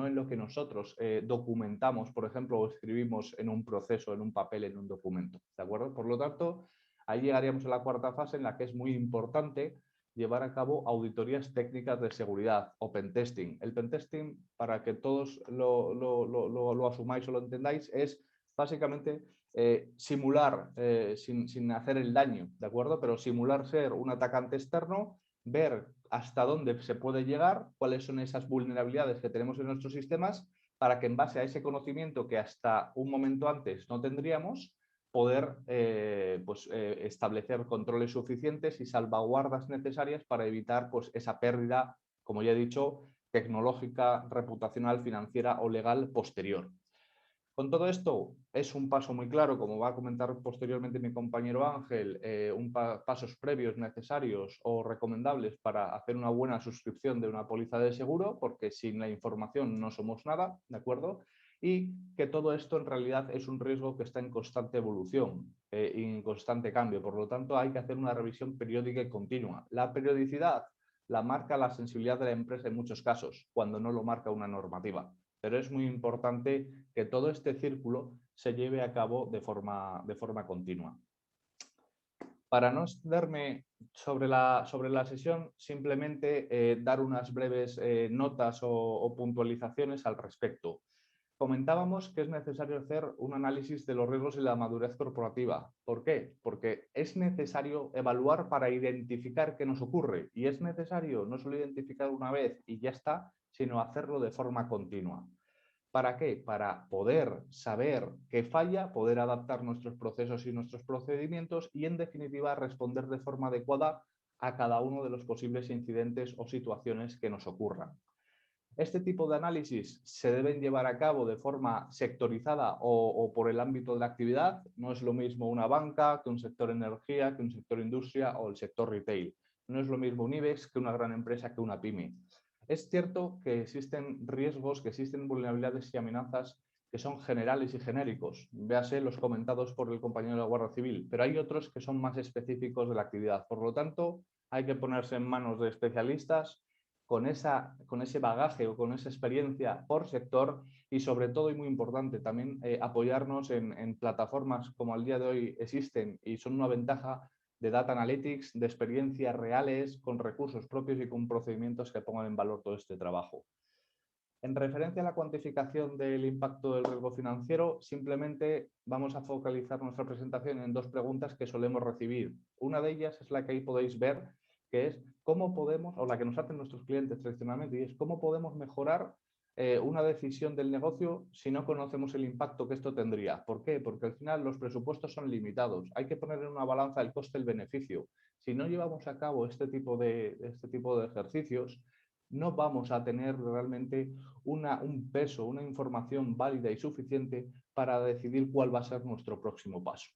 E: en lo que nosotros documentamos, por ejemplo, o escribimos en un proceso, en un papel, en un documento. ¿De acuerdo? Por lo tanto, ahí llegaríamos a la cuarta fase en la que es muy importante llevar a cabo auditorías técnicas de seguridad o pentesting. El pentesting, para que todos lo asumáis o lo entendáis, es básicamente simular, sin hacer el daño, ¿de acuerdo? Pero simular ser un atacante externo, ver hasta dónde se puede llegar, cuáles son esas vulnerabilidades que tenemos en nuestros sistemas, para que en base a ese conocimiento que hasta un momento antes no tendríamos, poder establecer controles suficientes y salvaguardas necesarias para evitar pues, esa pérdida, como ya he dicho, tecnológica, reputacional, financiera o legal posterior. Con todo esto es un paso muy claro, como va a comentar posteriormente mi compañero Ángel, pasos previos necesarios o recomendables para hacer una buena suscripción de una póliza de seguro, porque sin la información no somos nada, ¿de acuerdo? Y que todo esto en realidad es un riesgo que está en constante evolución y en constante cambio. Por lo tanto, hay que hacer una revisión periódica y continua. La periodicidad la marca la sensibilidad de la empresa en muchos casos, cuando no lo marca una normativa. Pero es muy importante que todo este círculo se lleve a cabo de forma continua. Para no extenderme sobre la sesión, simplemente dar unas breves notas o puntualizaciones al respecto. Comentábamos que es necesario hacer un análisis de los riesgos y la madurez corporativa. ¿Por qué? Porque es necesario evaluar para identificar qué nos ocurre. Y es necesario no solo identificar una vez y ya está, sino hacerlo de forma continua. ¿Para qué? Para poder saber qué falla, poder adaptar nuestros procesos y nuestros procedimientos y, en definitiva, responder de forma adecuada a cada uno de los posibles incidentes o situaciones que nos ocurran. Este tipo de análisis se deben llevar a cabo de forma sectorizada o por el ámbito de la actividad. No es lo mismo una banca que un sector energía, que un sector industria o el sector retail. No es lo mismo un IBEX que una gran empresa, que una pyme. Es cierto que existen riesgos, que existen vulnerabilidades y amenazas que son generales y genéricos. Véase los comentados por el compañero de la Guardia Civil, pero hay otros que son más específicos de la actividad. Por lo tanto, hay que ponerse en manos de especialistas con ese bagaje o con esa experiencia por sector y, sobre todo, y muy importante, también apoyarnos en plataformas como al día de hoy existen y son una ventaja, de data analytics, de experiencias reales, con recursos propios y con procedimientos que pongan en valor todo este trabajo. En referencia a la cuantificación del impacto del riesgo financiero, simplemente vamos a focalizar nuestra presentación en dos preguntas que solemos recibir. Una de ellas es la que ahí podéis ver, que es cómo podemos, o la que nos hacen nuestros clientes tradicionalmente, y es cómo podemos mejorar una decisión del negocio si no conocemos el impacto que esto tendría. ¿Por qué? Porque al final los presupuestos son limitados. Hay que poner en una balanza el coste y el beneficio. Si no llevamos a cabo este tipo de ejercicios, no vamos a tener realmente un peso, una información válida y suficiente para decidir cuál va a ser nuestro próximo paso.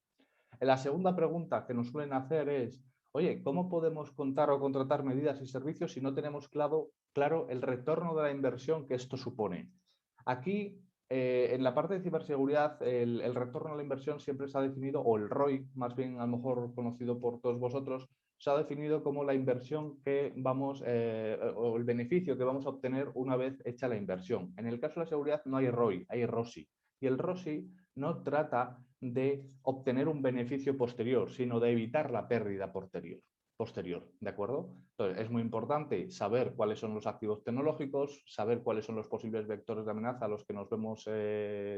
E: La segunda pregunta que nos suelen hacer es, oye, ¿cómo podemos contar o contratar medidas y servicios si no tenemos claro el retorno de la inversión que esto supone? Aquí, en la parte de ciberseguridad, el retorno a la inversión siempre se ha definido, o el ROI, más bien a lo mejor conocido por todos vosotros, se ha definido como la inversión que vamos, o el beneficio que vamos a obtener una vez hecha la inversión. En el caso de la seguridad no hay ROI, hay ROSI. Y el ROSI no trata de obtener un beneficio posterior, sino de evitar la pérdida posterior, ¿de acuerdo? Entonces, es muy importante saber cuáles son los activos tecnológicos, saber cuáles son los posibles vectores de amenaza a los que nos vemos,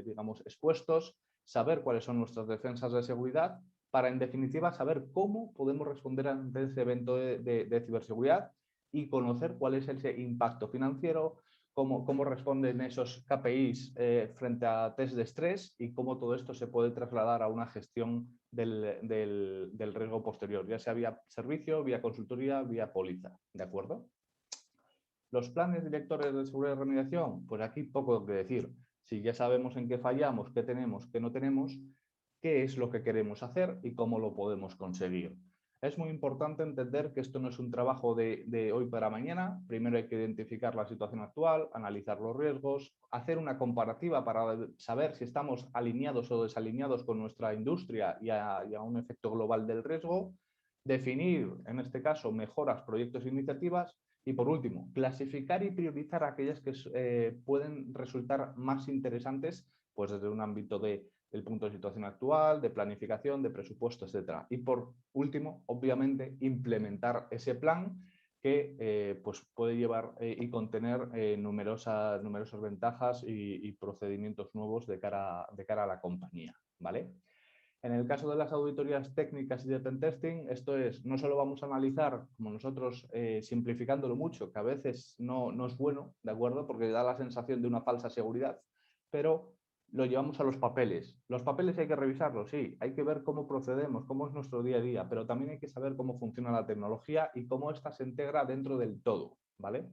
E: digamos, expuestos, saber cuáles son nuestras defensas de seguridad, para, en definitiva, saber cómo podemos responder ante ese evento de ciberseguridad y conocer cuál es ese impacto financiero, cómo responden esos KPIs frente a test de estrés y cómo todo esto se puede trasladar a una gestión del riesgo posterior, ya sea vía servicio, vía consultoría, vía póliza. ¿De acuerdo? Los planes directores de seguridad y remediación, pues aquí poco que decir. Si ya sabemos en qué fallamos, qué tenemos, qué no tenemos, qué es lo que queremos hacer y cómo lo podemos conseguir. Es muy importante entender que esto no es un trabajo de hoy para mañana. Primero hay que identificar la situación actual, analizar los riesgos, hacer una comparativa para saber si estamos alineados o desalineados con nuestra industria y a un efecto global del riesgo, definir, en este caso, mejoras, proyectos e iniciativas y, por último, clasificar y priorizar aquellas que pueden resultar más interesantes pues desde un ámbito del punto de situación actual, de planificación, de presupuesto, etc. Y por último, obviamente, implementar ese plan que pues puede llevar y contener numerosas ventajas y procedimientos nuevos de cara a la compañía, ¿vale? En el caso de las auditorías técnicas y de pentesting, esto es, no solo vamos a analizar, como nosotros, simplificándolo mucho, que a veces no es bueno, ¿de acuerdo? Porque da la sensación de una falsa seguridad, pero lo llevamos a los papeles. Los papeles hay que revisarlos, sí, hay que ver cómo procedemos, cómo es nuestro día a día, pero también hay que saber cómo funciona la tecnología y cómo ésta se integra dentro del todo, ¿vale?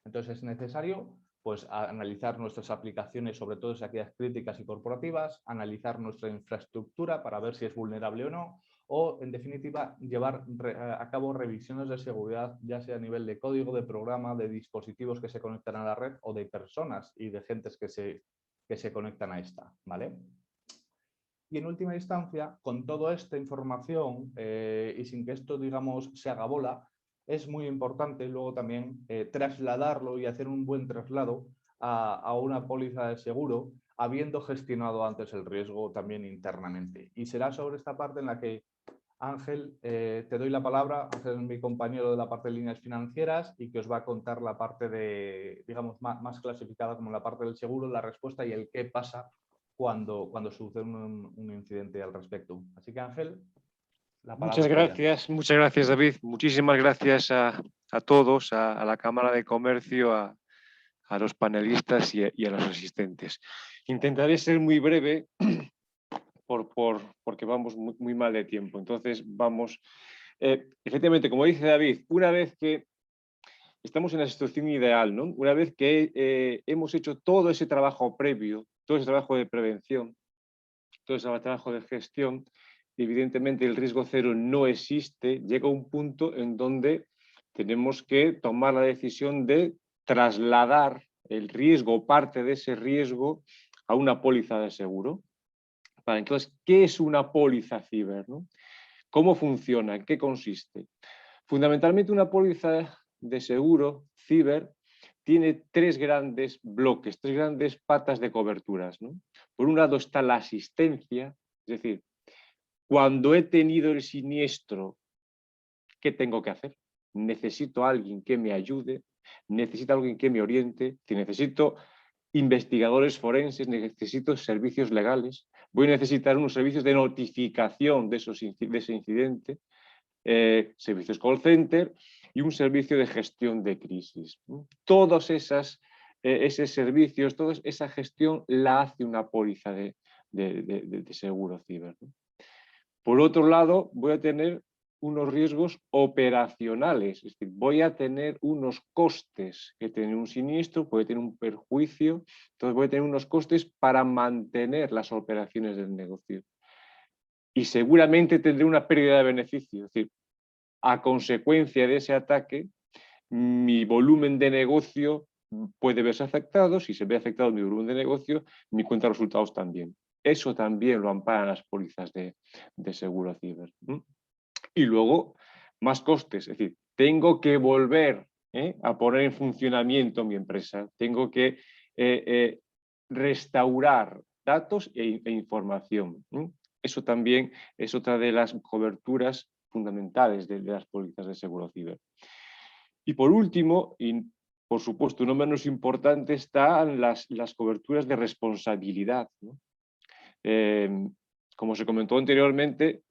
E: Entonces es necesario pues analizar nuestras aplicaciones, sobre todo si aquellas críticas y corporativas, analizar nuestra infraestructura para ver si es vulnerable o no, o en definitiva llevar a cabo revisiones de seguridad, ya sea a nivel de código, de programa, de dispositivos que se conectan a la red o de personas y de gentes que se conectan a esta, ¿vale? Y en última instancia, con toda esta información y sin que esto, digamos, se haga bola, es muy importante luego también trasladarlo y hacer un buen traslado a una póliza de seguro, habiendo gestionado antes el riesgo también internamente. Y será sobre esta parte en la que, Ángel, te doy la palabra. Ángel es mi compañero de la parte de líneas financieras y que os va a contar la parte de, digamos, más clasificada como la parte del seguro, la respuesta y el qué pasa cuando sucede un incidente al respecto. Así que, Ángel, la palabra es tuya.
F: Muchas gracias, David. Muchísimas gracias a todos, a la Cámara de Comercio, a los panelistas y a los asistentes. Intentaré ser muy breve porque vamos muy mal de tiempo. Entonces, vamos. Efectivamente, como dice David, una vez que estamos en la situación ideal, ¿no? Una vez que hemos hecho todo ese trabajo previo, todo ese trabajo de prevención, todo ese trabajo de gestión, evidentemente el riesgo cero no existe, llega un punto en donde tenemos que tomar la decisión de trasladar el riesgo, parte de ese riesgo, a una póliza de seguro. Vale, entonces, ¿qué es una póliza ciber, ¿no? ¿Cómo funciona? ¿En qué consiste? Fundamentalmente una póliza de seguro ciber tiene tres grandes bloques, tres grandes patas de coberturas, ¿no? Por un lado está la asistencia, es decir, cuando he tenido el siniestro, ¿qué tengo que hacer? Necesito a alguien que me ayude, necesito a alguien que me oriente, necesito investigadores forenses, necesito servicios legales, voy a necesitar unos servicios de notificación de ese incidente, servicios call center y un servicio de gestión de crisis. Todos esos servicios, toda esa gestión la hace una póliza de seguro ciber. Por otro lado, voy a tener unos riesgos operacionales, es decir, voy a tener unos costes que tener un siniestro, puede tener un perjuicio, entonces voy a tener unos costes para mantener las operaciones del negocio. Y seguramente tendré una pérdida de beneficio, es decir, a consecuencia de ese ataque, mi volumen de negocio puede verse afectado. Si se ve afectado mi volumen de negocio, mi cuenta de resultados también. Eso también lo amparan las pólizas de seguro ciber. Y luego, más costes, es decir, tengo que volver a poner en funcionamiento mi empresa, tengo que restaurar datos e información. Eso también es otra de las coberturas fundamentales de las pólizas de seguro ciber. Y por último, y por supuesto no menos importante, están las coberturas de responsabilidad, ¿no? Como se comentó anteriormente,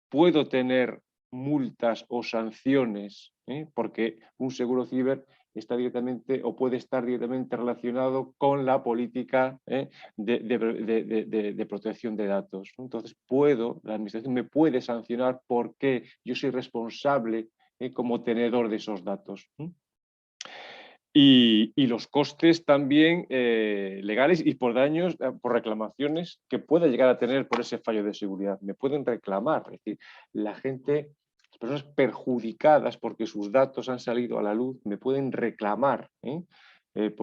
F: puedo tener multas o sanciones, porque un seguro ciber está directamente o puede estar directamente relacionado con la política de protección de datos. Entonces la administración me puede sancionar porque yo soy responsable como tenedor de esos datos. y los costes también legales y por daños, por reclamaciones que pueda llegar a tener por ese fallo de seguridad. Me pueden reclamar, es decir, la gente, las personas perjudicadas porque sus datos han salido a la luz, me pueden reclamar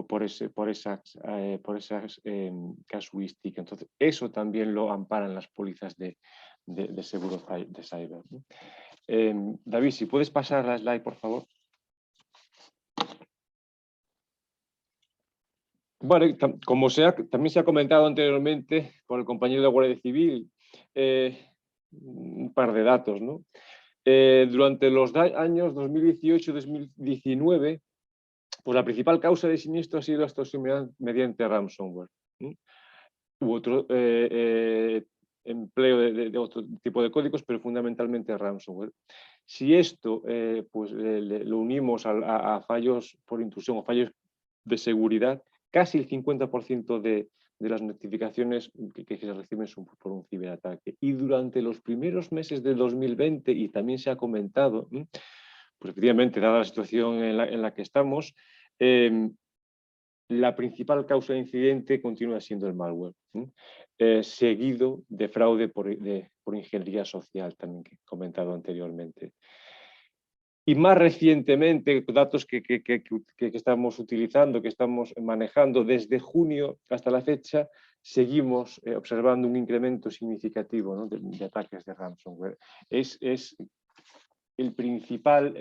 F: por esas casuísticas. Entonces, eso también lo amparan las pólizas de seguro de cyber, ¿no? David, si puedes pasar la slide, por favor. Bueno, como también se ha comentado anteriormente por el compañero de la Guardia Civil, un par de datos, ¿no? Durante los años 2018-2019, pues la principal causa de siniestro ha sido la extorsión mediante ransomware. Hubo otro empleo de otro tipo de códigos, pero fundamentalmente ransomware. Si esto pues, lo unimos a fallos por intrusión o fallos de seguridad, casi el 50% de las notificaciones que se reciben son por un ciberataque. Y durante los primeros meses de 2020, y también se ha comentado, pues efectivamente, dada la situación en la que estamos, la principal causa de incidente continúa siendo el malware, seguido de fraude por ingeniería social, también que he comentado anteriormente. Y más recientemente, datos que estamos utilizando, que estamos manejando desde junio hasta la fecha, seguimos observando un incremento significativo, ¿no? de ataques de ransomware. Es el principal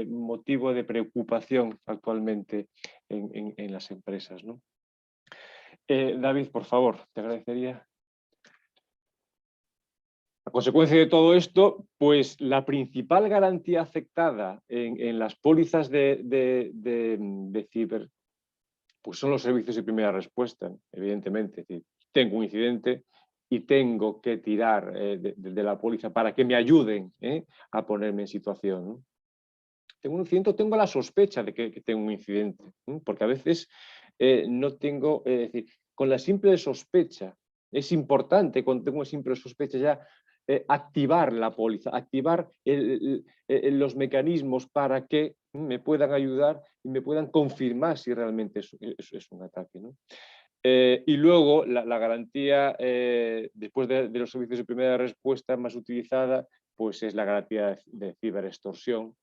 F: motivo de preocupación actualmente en las empresas, ¿no? David, por favor, te agradecería. A consecuencia de todo esto, pues la principal garantía afectada en las pólizas de ciber, pues son los servicios de primera respuesta, evidentemente. Es decir, tengo un incidente y tengo que tirar de la póliza para que me ayuden a ponerme en situación, ¿no? Tengo un incidente, tengo la sospecha de que tengo un incidente, porque a veces no tengo, es decir, con la simple sospecha, es importante cuando tengo una simple sospecha ya activar la póliza, activar los mecanismos para que me puedan ayudar y me puedan confirmar si realmente es un ataque, ¿no? Y luego la garantía, después de los servicios de primera respuesta más utilizada, pues es la garantía de ciberextorsión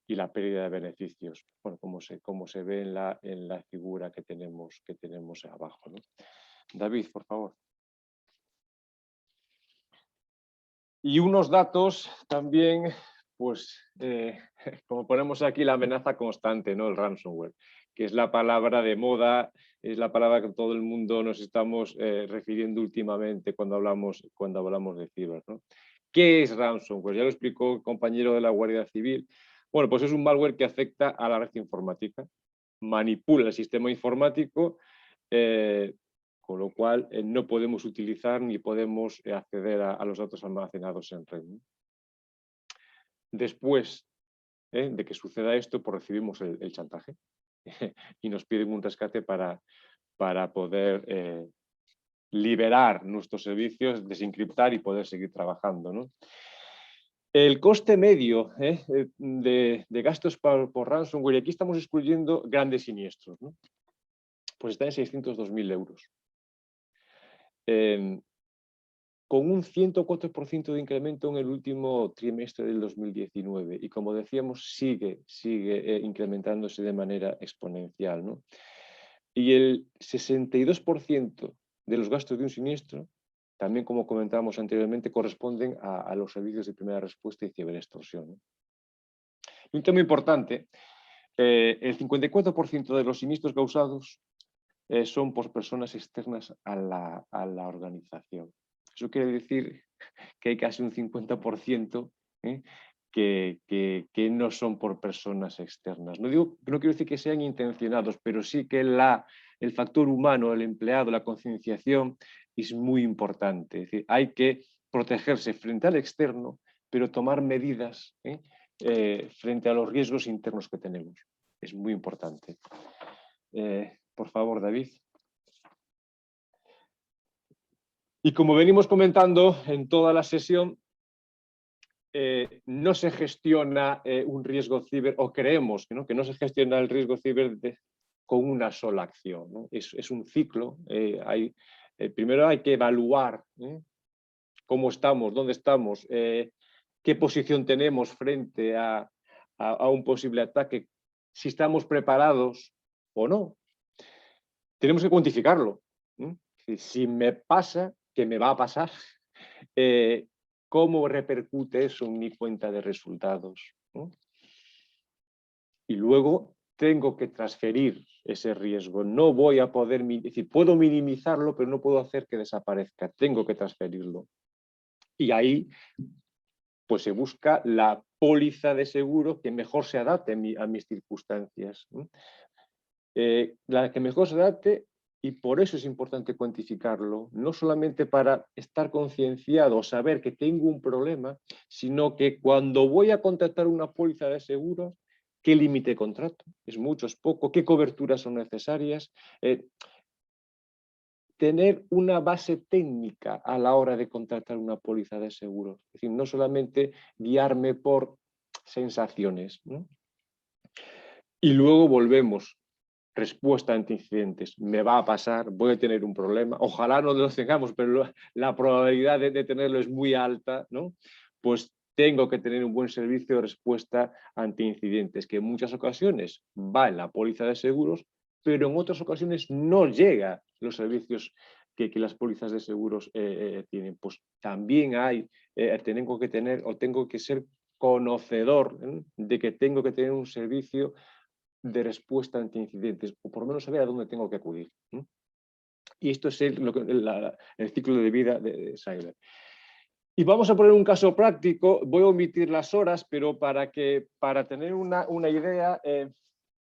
F: y la pérdida de beneficios, bueno, como se ve en la figura que tenemos abajo, ¿no? David, por favor. Y unos datos también, pues, como ponemos aquí, la amenaza constante, ¿no? El ransomware, que es la palabra de moda, es la palabra que todo el mundo nos estamos refiriendo últimamente cuando hablamos de ciber, ¿no? ¿Qué es ransomware? Ya lo explicó el compañero de la Guardia Civil. Bueno, pues es un malware que afecta a la red informática, manipula el sistema informático, con lo cual no podemos utilizar ni podemos acceder a los datos almacenados en red, ¿no? Después de que suceda esto, pues recibimos el chantaje y nos piden un rescate para poder liberar nuestros servicios, desencriptar y poder seguir trabajando, ¿no? El coste medio de gastos por ransomware, y aquí estamos excluyendo grandes siniestros, ¿no? Pues está en 602.000 euros. Con un 104% de incremento en el último trimestre del 2019 y, como decíamos, sigue incrementándose de manera exponencial, ¿no? Y el 62% de los gastos de un siniestro, también como comentábamos anteriormente, corresponden a los servicios de primera respuesta y ciberextorsión, ¿no? Y un tema importante, el 54% de los siniestros causados son por personas externas a la organización. Eso quiere decir que hay casi un 50% que no son por personas externas. No quiero decir que sean intencionados, pero sí que el factor humano, el empleado, la concienciación es muy importante. Es decir, hay que protegerse frente al externo, pero tomar medidas frente a los riesgos internos que tenemos. Es muy importante. Por favor, David. Y como venimos comentando en toda la sesión, no se gestiona un riesgo ciber, o creemos que no se gestiona el riesgo ciber con una sola acción, ¿no? Es un ciclo. Primero hay que evaluar cómo estamos, dónde estamos, qué posición tenemos frente a un posible ataque, si estamos preparados o no. Tenemos que cuantificarlo. Si me pasa, que me va a pasar, ¿cómo repercute eso en mi cuenta de resultados? Y luego tengo que transferir ese riesgo. No voy a poder, es decir, puedo minimizarlo, pero no puedo hacer que desaparezca. Tengo que transferirlo. Y ahí pues se busca la póliza de seguro que mejor se adapte a mis circunstancias. La que mejor se adapte, y por eso es importante cuantificarlo, no solamente para estar concienciado o saber que tengo un problema, sino que cuando voy a contratar una póliza de seguro, ¿qué límite de contrato? ¿Es mucho, es poco? ¿Qué coberturas son necesarias? Tener una base técnica a la hora de contratar una póliza de seguros. Es decir, no solamente guiarme por sensaciones, ¿no? Y luego volvemos. Respuesta ante incidentes. Me va a pasar, voy a tener un problema. Ojalá no los tengamos, pero la probabilidad de tenerlo es muy alta, ¿no? Pues tengo que tener un buen servicio de respuesta ante incidentes, que en muchas ocasiones va en la póliza de seguros, pero en otras ocasiones no llega los servicios que las pólizas de seguros tienen. Pues también tengo que tener o tengo que ser conocedor de que tengo que tener un servicio de respuesta ante incidentes, o por lo menos saber a dónde tengo que acudir. Y esto es el ciclo de vida de cyber. Y vamos a poner un caso práctico, voy a omitir las horas, pero para tener una idea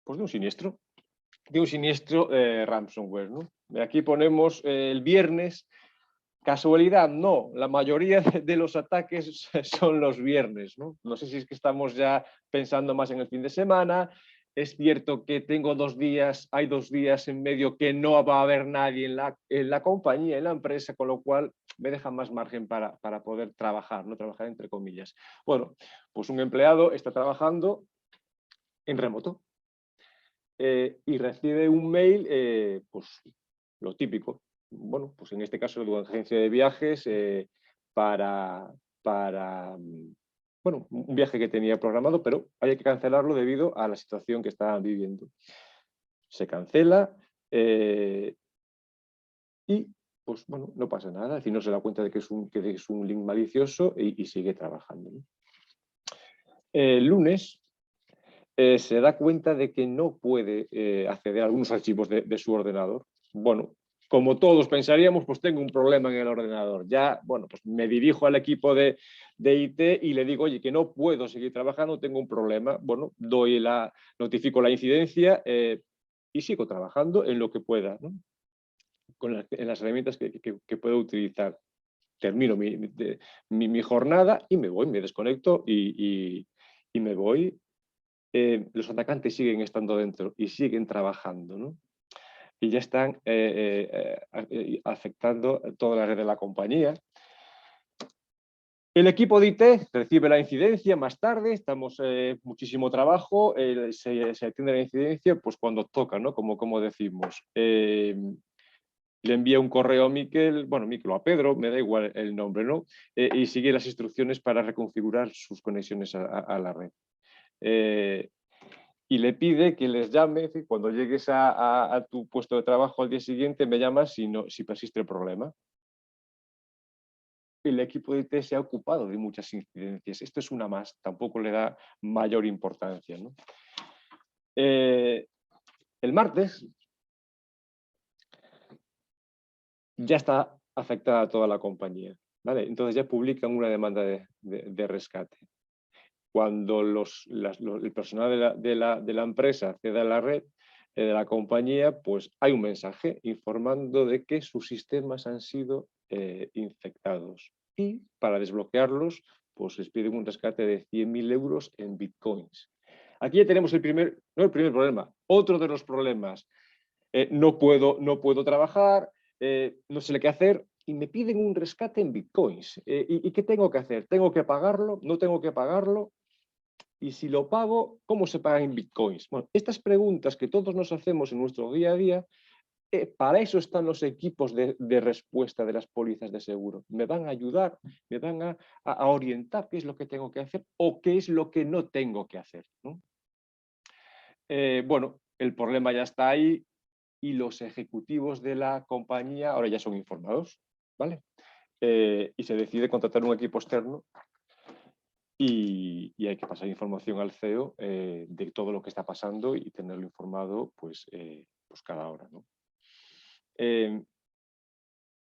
F: pues de un siniestro ransomware, ¿no? Aquí ponemos el viernes. ¿Casualidad? No, la mayoría de los ataques son los viernes, ¿no? No sé si es que estamos ya pensando más en el fin de semana. Es cierto que hay 2 días en medio que no va a haber nadie en la compañía, en la empresa, con lo cual me deja más margen para poder trabajar, no trabajar entre comillas. Bueno, pues un empleado está trabajando en remoto y recibe un mail, pues lo típico. Bueno, pues en este caso de una agencia de viajes para bueno, un viaje que tenía programado, pero hay que cancelarlo debido a la situación que estaban viviendo. Se cancela y, pues bueno, no pasa nada. Es decir, no se da cuenta de que es un link malicioso y sigue trabajando, ¿no? El lunes se da cuenta de que no puede acceder a algunos archivos de su ordenador. Bueno, como todos pensaríamos, pues tengo un problema en el ordenador. Ya, bueno, pues me dirijo al equipo de IT y le digo, oye, que no puedo seguir trabajando, tengo un problema. Bueno, notifico la incidencia y sigo trabajando en lo que pueda, ¿no? En las herramientas que puedo utilizar. Termino mi jornada y me voy, me desconecto y me voy. Los atacantes siguen estando dentro y siguen trabajando, ¿no? Y ya están afectando toda la red de la compañía. El equipo de IT recibe la incidencia más tarde, estamos muchísimo trabajo, se atiende la incidencia pues cuando toca, ¿no? Como decimos. Le envía un correo a Miquel, bueno, Miquel o a Pedro, me da igual el nombre, ¿no? Y sigue las instrucciones para reconfigurar sus conexiones a la red. Y le pide que les llame, es decir, cuando llegues a tu puesto de trabajo al día siguiente, me llamas si persiste el problema. El equipo de IT se ha ocupado de muchas incidencias. Esto es una más, tampoco le da mayor importancia, ¿no? El martes ya está afectada toda la compañía, ¿vale? Entonces ya publican una demanda de rescate. Cuando el personal de la empresa accede a la red de la compañía, pues hay un mensaje informando de que sus sistemas han sido infectados. Y para desbloquearlos, pues les piden un rescate de 100.000 euros en bitcoins. Aquí ya tenemos no el primer problema, otro de los problemas. No puedo trabajar, no sé qué hacer, y me piden un rescate en bitcoins. ¿Y qué tengo que hacer? ¿Tengo que pagarlo? ¿No tengo que pagarlo? Y si lo pago, ¿cómo se paga en bitcoins? Bueno, estas preguntas que todos nos hacemos en nuestro día a día, para eso están los equipos de respuesta de las pólizas de seguro. Me van a ayudar, me van a orientar qué es lo que tengo que hacer o qué es lo que no tengo que hacer, ¿no? Bueno, el problema ya está ahí y los ejecutivos de la compañía ahora ya son informados, ¿vale? Y se decide contratar un equipo externo y hay que pasar información al CEO de todo lo que está pasando y tenerlo informado pues cada hora, ¿no?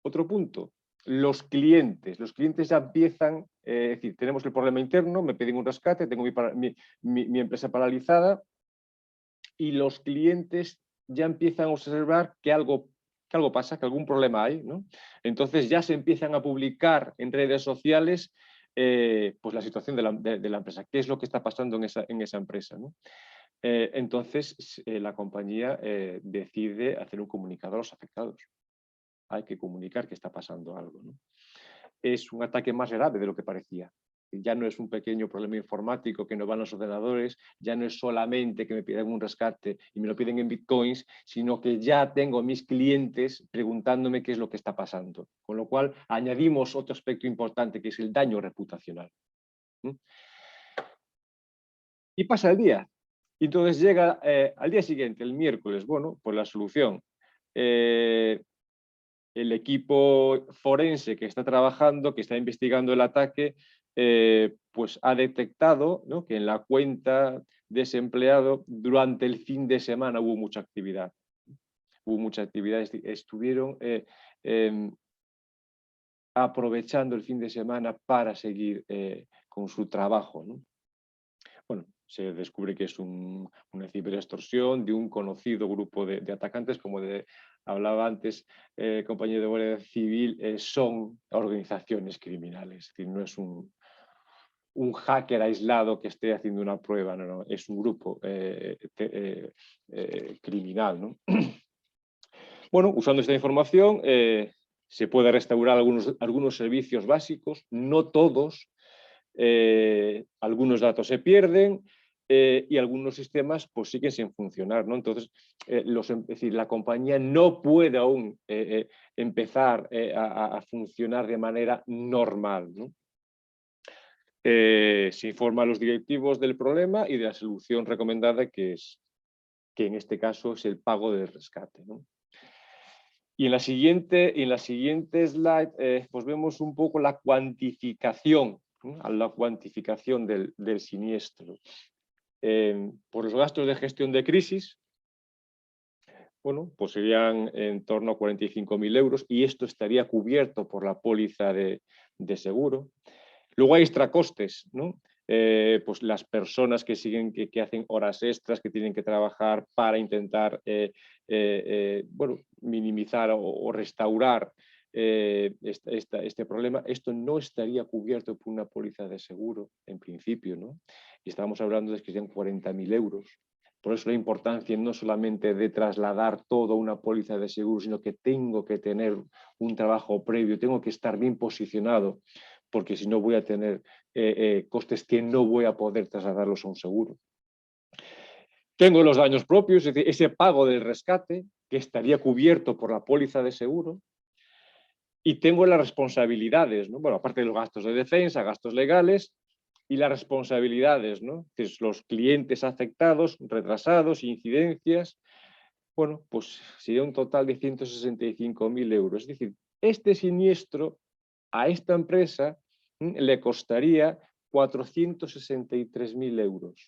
F: Otro punto, los clientes ya empiezan, es decir, tenemos el problema interno, me piden un rescate, tengo mi empresa paralizada y los clientes ya empiezan a observar que algo pasa, que algún problema hay, ¿no? Entonces ya se empiezan a publicar en redes sociales pues la situación de la empresa, qué es lo que está pasando en esa empresa, ¿no? Entonces la compañía decide hacer un comunicado a los afectados. Hay que comunicar que está pasando algo, ¿no? Es un ataque más grave de lo que parecía. Ya no es un pequeño problema informático que no van los ordenadores, ya no es solamente que me piden un rescate y me lo piden en bitcoins, sino que ya tengo mis clientes preguntándome qué es lo que está pasando. Con lo cual añadimos otro aspecto importante que es el daño reputacional. Y pasa el día. Y entonces llega al día siguiente, el miércoles, bueno, pues la solución. El equipo forense que está trabajando, que está investigando el ataque, pues ha detectado, ¿no?, que en la cuenta de ese empleado durante el fin de semana hubo mucha actividad. Hubo mucha actividad, estuvieron aprovechando el fin de semana para seguir con su trabajo, ¿no? Bueno, se descubre que es una ciberextorsión de un conocido grupo de atacantes, como hablaba antes compañero de Guardia Civil, son organizaciones criminales, es decir, no es un hacker aislado que esté haciendo una prueba, no, es un grupo criminal, ¿no? Bueno, usando esta información se puede restaurar algunos servicios básicos, no todos. Algunos datos se pierden y algunos sistemas pues siguen sin funcionar, ¿no? Entonces, es decir, la compañía no puede aún empezar a funcionar de manera normal, ¿no? Se informa a los directivos del problema y de la solución recomendada, que en este caso es el pago del rescate, ¿no? Y en la siguiente slide pues vemos un poco la cuantificación, ¿no?, a la cuantificación del siniestro. Por los gastos de gestión de crisis, bueno, pues serían en torno a 45.000 euros y esto estaría cubierto por la póliza de seguro. Luego hay extracostes, ¿no? Pues las personas que hacen horas extras, que tienen que trabajar para intentar bueno, minimizar o restaurar este problema. Esto no estaría cubierto por una póliza de seguro, en principio, ¿no? Y estamos hablando de que serían 40.000 euros. Por eso la importancia no solamente de trasladar todo a una póliza de seguro, sino que tengo que tener un trabajo previo, tengo que estar bien posicionado, porque si no voy a tener costes que no voy a poder trasladarlos a un seguro. Tengo los daños propios, es decir, ese pago del rescate que estaría cubierto por la póliza de seguro. Y tengo las responsabilidades, ¿no? Bueno, aparte de los gastos de defensa, gastos legales y las responsabilidades, ¿no? Que es los clientes afectados, retrasados, incidencias. Bueno, pues sería un total de 165.000 euros. Es decir, este siniestro a esta empresa le costaría 463.000 euros.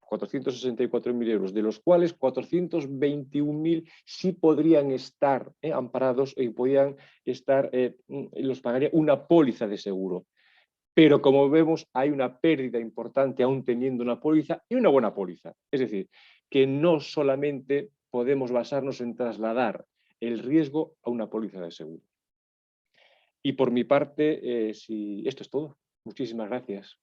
F: 464.000 euros, de los cuales 421.000 sí podrían estar amparados y podrían estar, los pagaría una póliza de seguro. Pero como vemos, hay una pérdida importante aún teniendo una póliza y una buena póliza. Es decir, que no solamente podemos basarnos en trasladar el riesgo a una póliza de seguro. Y por mi parte, esto es todo. Muchísimas gracias.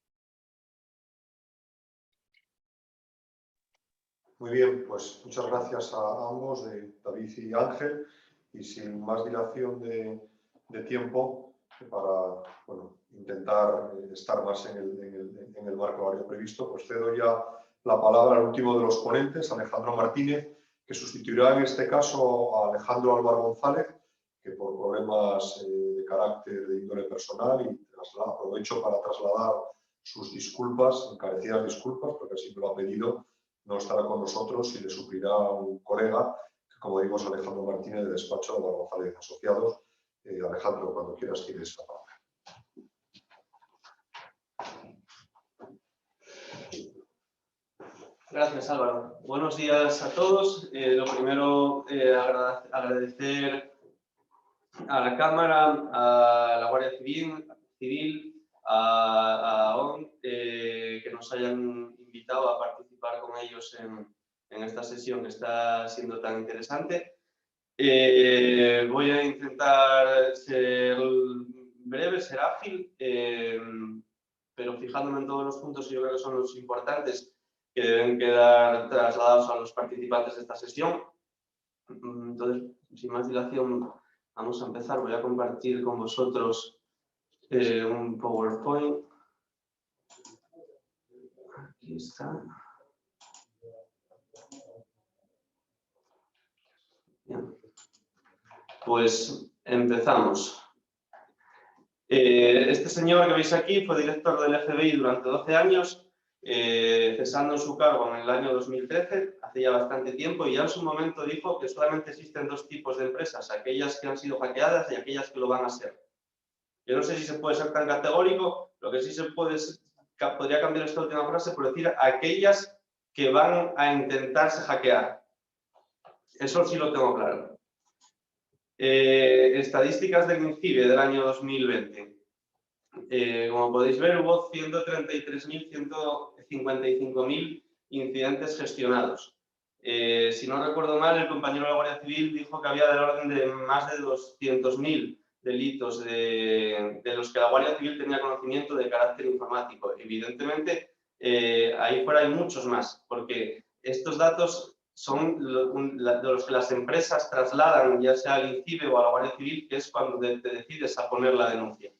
A: Muy bien, pues muchas gracias a ambos, David y Ángel, y sin más dilación de tiempo, para, bueno, intentar estar más en en el marco horario previsto, pues cedo ya la palabra al último de los ponentes, Alejandro Martínez, que sustituirá en este caso a Alejandro Álvaro González, que por problemas de carácter de índole personal, y aprovecho para trasladar sus disculpas, encarecidas disculpas, porque así me lo ha pedido, no estará con nosotros y le suplirá un colega, que como digo es Alejandro Martínez, de despacho de Álvaro González Asociados. Alejandro, cuando quieras tienes la palabra.
G: Gracias, Álvaro. Buenos días a todos. Lo primero, agradecer a la Cámara, a la Guardia Civil, a ON, que nos hayan invitado a participar con ellos en esta sesión que está siendo tan interesante. Voy a intentar ser breve, ser ágil, pero fijándome en todos los puntos que yo creo que son los importantes, que deben quedar trasladados a los participantes de esta sesión. Entonces, sin más dilación, vamos a empezar. Voy a compartir con vosotros un PowerPoint. Aquí está. Bien. Pues empezamos. Este señor que veis aquí fue director del FBI durante 12 años, cesando en su cargo en el año 2013, hace ya bastante tiempo, y ya en su momento dijo que solamente existen dos tipos de empresas, aquellas que han sido hackeadas y aquellas que lo van a ser. Yo no sé si se puede ser tan categórico, lo que sí se puede es, podría cambiar esta última frase por decir aquellas que van a intentarse hackear. Eso sí lo tengo claro. Estadísticas del INCIBE del año 2020. Como podéis ver, hubo 133.155.000 incidentes gestionados. Si no recuerdo mal, el compañero de la Guardia Civil dijo que había del orden de más de 200.000 delitos de los que la Guardia Civil tenía conocimiento de carácter informático. Evidentemente, ahí fuera hay muchos más, porque estos datos son de los que las empresas trasladan, ya sea al INCIBE o a la Guardia Civil, que es cuando te decides a poner la denuncia.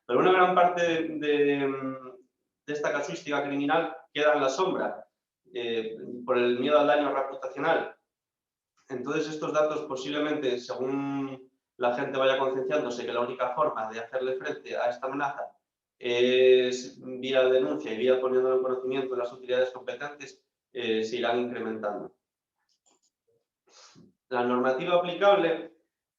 G: Pero una gran parte de esta casuística criminal queda en la sombra por el miedo al daño reputacional. Entonces, estos datos posiblemente, según la gente vaya concienciándose que la única forma de hacerle frente a esta amenaza es vía denuncia y vía poniendo en conocimiento de las autoridades competentes, se irán incrementando. La normativa aplicable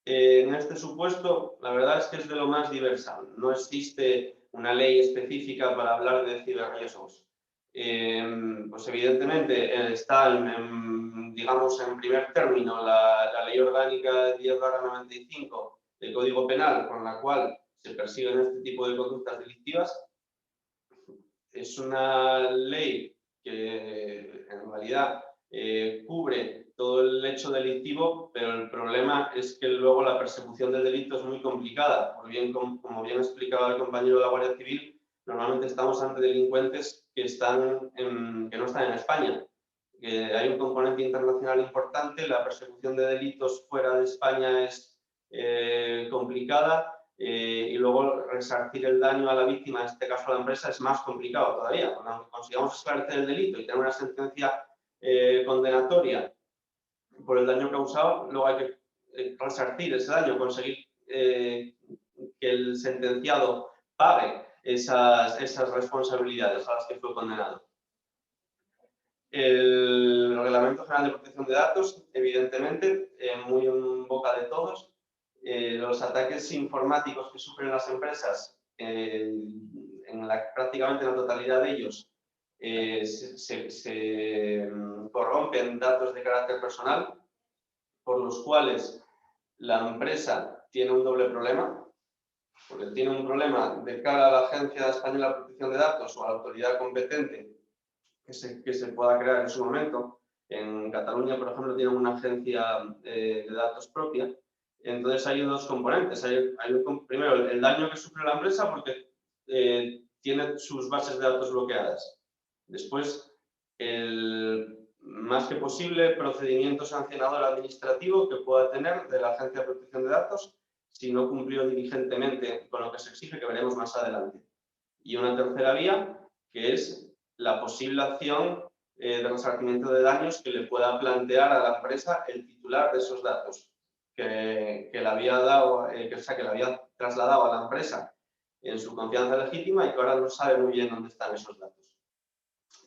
G: en este supuesto, la verdad es que es de lo más diversa. No existe una ley específica para hablar de ciberriesgos. Pues evidentemente está, digamos, en primer término la Ley Orgánica 10/95 del Código Penal, con la cual se persiguen este tipo de conductas delictivas. Es una ley que en realidad cubre todo el hecho delictivo, pero el problema es que luego la persecución del delito es muy complicada. Como bien explicaba el compañero de la Guardia Civil, normalmente estamos ante delincuentes que no están en España. Hay un componente internacional importante, la persecución de delitos fuera de España es complicada, y luego resarcir el daño a la víctima, en este caso a la empresa, es más complicado todavía. Cuando consigamos esclarecer el delito y tener una sentencia condenatoria por el daño causado, luego hay que resarcir ese daño, conseguir que el sentenciado pague esas responsabilidades a las que fue condenado. El Reglamento General de Protección de Datos, evidentemente, muy en boca de todos. Los ataques informáticos que sufren las empresas, prácticamente en la totalidad de ellos, se corrompen datos de carácter personal, por los cuales la empresa tiene un doble problema, porque tiene un problema de cara a la Agencia Española de Protección de Datos o a la autoridad competente que se pueda crear en su momento. En Cataluña, por ejemplo, tienen una agencia de datos propia. Entonces hay dos componentes. Primero, el daño que sufre la empresa porque tiene sus bases de datos bloqueadas. Después, más que posible, procedimiento sancionador administrativo que pueda tener de la Agencia de Protección de Datos si no cumplió diligentemente con lo que se exige, que veremos más adelante. Y una tercera vía, que es la posible acción de resarcimiento de daños que le pueda plantear a la empresa el titular de esos datos, que le había dado, que le había trasladado a la empresa en su confianza legítima y que ahora no sabe muy bien dónde están esos datos.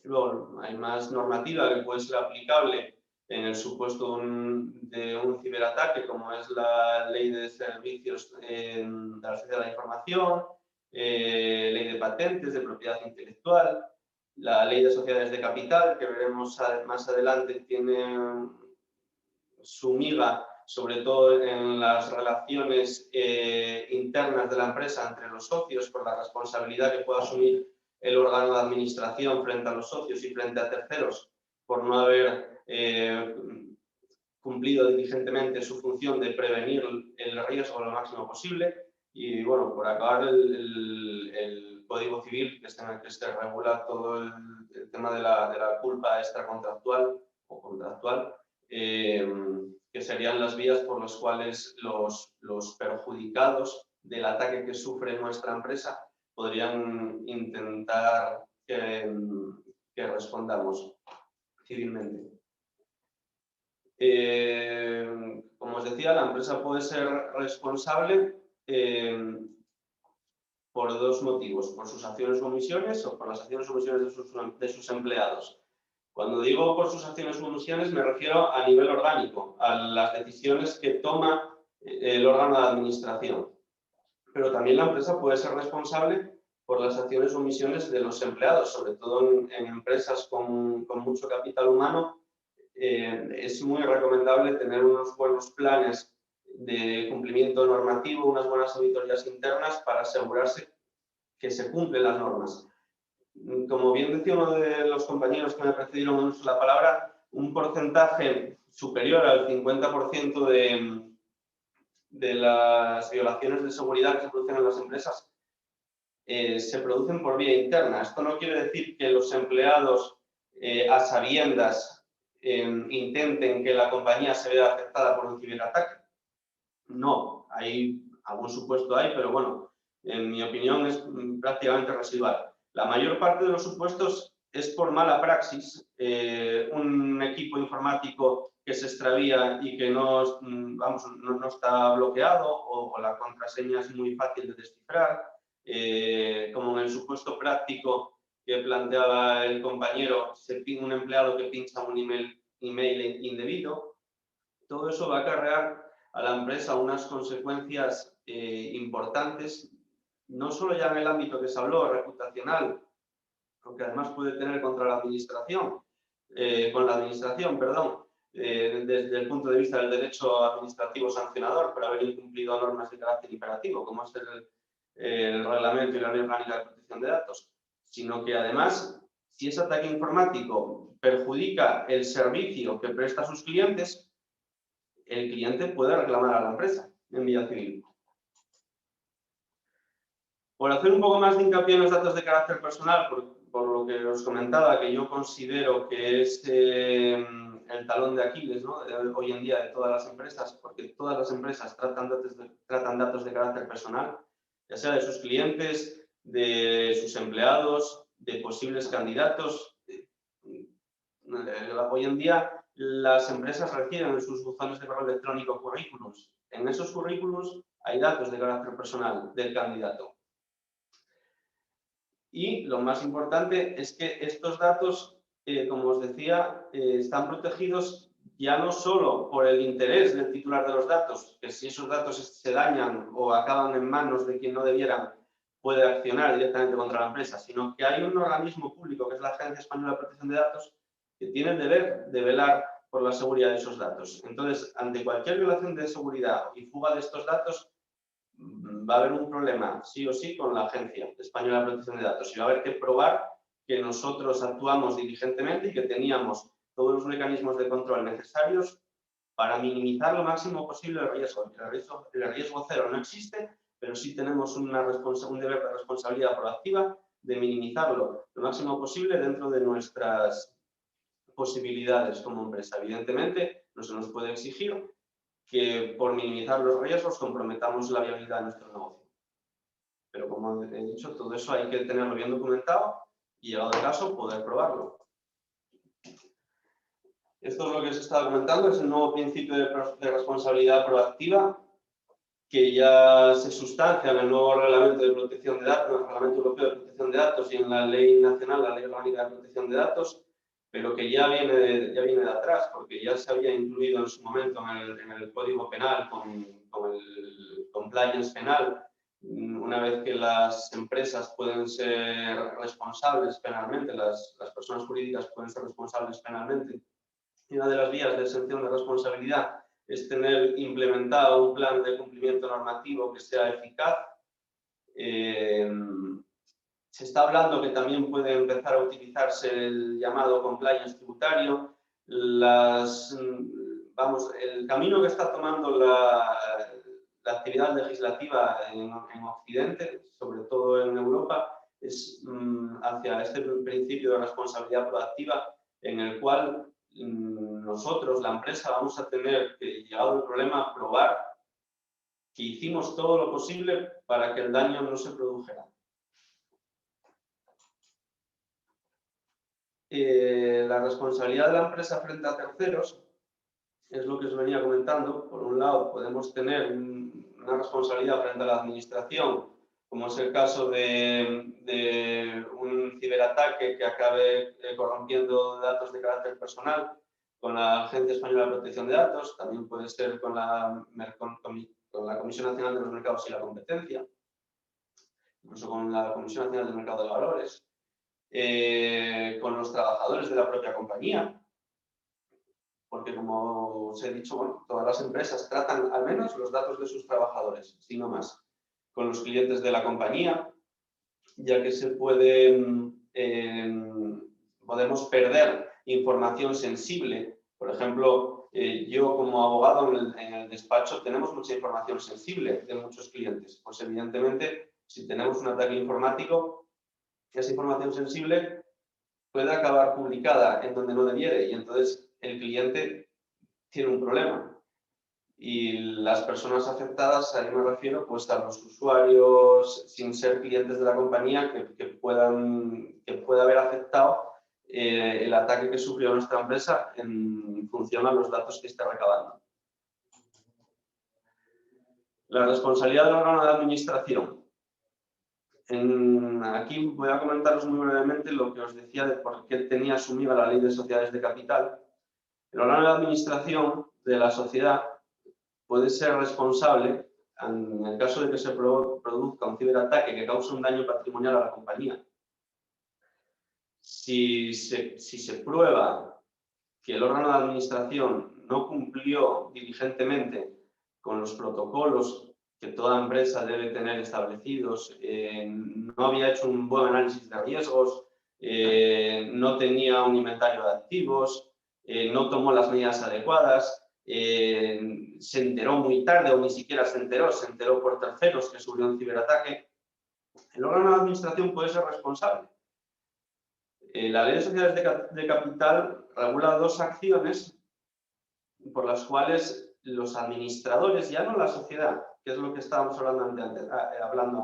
G: Luego, hay más normativa que puede ser aplicable en el supuesto de un ciberataque, como es la Ley de Servicios de la Sociedad de la Información, Ley de Patentes, de Propiedad Intelectual, la Ley de Sociedades de Capital, que veremos más adelante, tiene su miga, sobre todo en las relaciones internas de la empresa entre los socios, por la responsabilidad que pueda asumir el órgano de administración frente a los socios y frente a terceros por no haber cumplido diligentemente su función de prevenir el riesgo lo máximo posible. Y bueno, por acabar, el Código Civil, que es en el que se regula todo el tema de la culpa extracontractual o contractual, que serían las vías por las cuales los perjudicados del ataque que sufre nuestra empresa podrían intentar que respondamos civilmente. Como os decía, la empresa puede ser responsable por dos motivos: por sus acciones o omisiones o por las acciones o omisiones de sus empleados. Cuando digo por sus acciones o omisiones me refiero a nivel orgánico, a las decisiones que toma el órgano de administración. Pero también la empresa puede ser responsable por las acciones o omisiones de los empleados, sobre todo en empresas con mucho capital humano. Es muy recomendable tener unos buenos planes de cumplimiento normativo, unas buenas auditorías internas para asegurarse que se cumplen las normas. Como bien decía uno de los compañeros que me precedieron en uso de la palabra, un porcentaje superior al 50% de las violaciones de seguridad que se producen en las empresas se producen por vía interna. Esto no quiere decir que los empleados a sabiendas intenten que la compañía se vea afectada por un ciberataque. No, hay algún supuesto hay, pero bueno, en mi opinión es prácticamente residual. La mayor parte de los supuestos es por mala praxis, un equipo informático que se extravía y que no está bloqueado o la contraseña es muy fácil de descifrar, como en el supuesto práctico que planteaba el compañero, un empleado que pincha un email indebido. Todo eso va a acarrear a la empresa unas consecuencias importantes, no solo ya en el ámbito que se habló, reputacional, porque además puede tener contra la administración, desde el punto de vista del derecho administrativo sancionador por haber incumplido normas de carácter imperativo, como es el reglamento y la ley orgánica de protección de datos, sino que además, si ese ataque informático perjudica el servicio que presta a sus clientes, el cliente puede reclamar a la empresa en vía civil. Por hacer un poco más de hincapié en los datos de carácter personal, por lo que os comentaba, que yo considero que es el talón de Aquiles, ¿no?, hoy en día de todas las empresas, porque todas las empresas tratan datos de carácter personal, ya sea de sus clientes, de sus empleados, de posibles candidatos. Hoy en día las empresas reciben en sus buzones de correo electrónico currículums. En esos currículums hay datos de carácter personal del candidato. Y lo más importante es que estos datos, como os decía, están protegidos ya no solo por el interés del titular de los datos, que si esos datos se dañan o acaban en manos de quien no debieran, puede accionar directamente contra la empresa, sino que hay un organismo público, que es la Agencia Española de Protección de Datos, que tiene el deber de velar por la seguridad de esos datos. Entonces, ante cualquier violación de seguridad y fuga de estos datos, va a haber un problema, sí o sí, con la Agencia Española de Protección de Datos. Y va a haber que probar que nosotros actuamos diligentemente y que teníamos todos los mecanismos de control necesarios para minimizar lo máximo posible el riesgo. El riesgo cero no existe, pero sí tenemos un deber de responsabilidad proactiva de minimizarlo lo máximo posible dentro de nuestras posibilidades como empresa. Evidentemente, no se nos puede exigir que por minimizar los riesgos comprometamos la viabilidad de nuestro negocio. Pero como he dicho, todo eso hay que tenerlo bien documentado y, llegado el caso, poder probarlo. Esto es lo que se está comentando, es el nuevo principio de responsabilidad proactiva que ya se sustancia en el nuevo Reglamento de Protección de Datos, en el Reglamento Europeo de Protección de Datos y en la Ley Nacional, la Ley Orgánica de Protección de Datos, pero que ya viene de atrás, porque ya se había incluido en su momento en el Código Penal con el compliance penal, una vez que las empresas pueden ser responsables penalmente, las personas jurídicas pueden ser responsables penalmente. Y una de las vías de exención de responsabilidad es tener implementado un plan de cumplimiento normativo que sea eficaz. Se está hablando que también puede empezar a utilizarse el llamado compliance tributario. El camino que está tomando la actividad legislativa en Occidente, sobre todo en Europa, es hacia este principio de responsabilidad proactiva, en el cual nosotros, la empresa, vamos a tener que, llegado el problema, probar que hicimos todo lo posible para que el daño no se produjera. La responsabilidad de la empresa frente a terceros es lo que os venía comentando. Por un lado, podemos tener una responsabilidad frente a la administración, como es el caso de un ciberataque que acabe corrompiendo datos de carácter personal con la Agencia Española de Protección de Datos. También puede ser con la Comisión Nacional de los Mercados y la Competencia, incluso con la Comisión Nacional del Mercado de Valores, con los trabajadores de la propia compañía, porque, como os he dicho, bueno, todas las empresas tratan al menos los datos de sus trabajadores, si no más, con los clientes de la compañía, ya que podemos perder información sensible. Por ejemplo, yo como abogado en el despacho tenemos mucha información sensible de muchos clientes. Pues evidentemente, si tenemos un ataque informático, esa información sensible puede acabar publicada en donde no debiere y entonces el cliente tiene un problema. Y las personas afectadas, ahí me refiero pues a los usuarios sin ser clientes de la compañía que pueda haber afectado el ataque que sufrió nuestra empresa en función a los datos que está recabando. La responsabilidad del órgano de administración. Aquí voy a comentaros muy brevemente lo que os decía de por qué tenía asumida la Ley de Sociedades de Capital. El órgano de administración de la sociedad puede ser responsable en el caso de que se produzca un ciberataque que cause un daño patrimonial a la compañía. Si se prueba que el órgano de administración no cumplió diligentemente con los protocolos que toda empresa debe tener establecidos, no había hecho un buen análisis de riesgos, no tenía un inventario de activos, no tomó las medidas adecuadas, se enteró muy tarde o ni siquiera se enteró por terceros que sufrió un ciberataque, el órgano de administración puede ser responsable. La Ley de Sociedades de Capital regula dos acciones por las cuales los administradores, ya no la sociedad, que es lo que estábamos hablando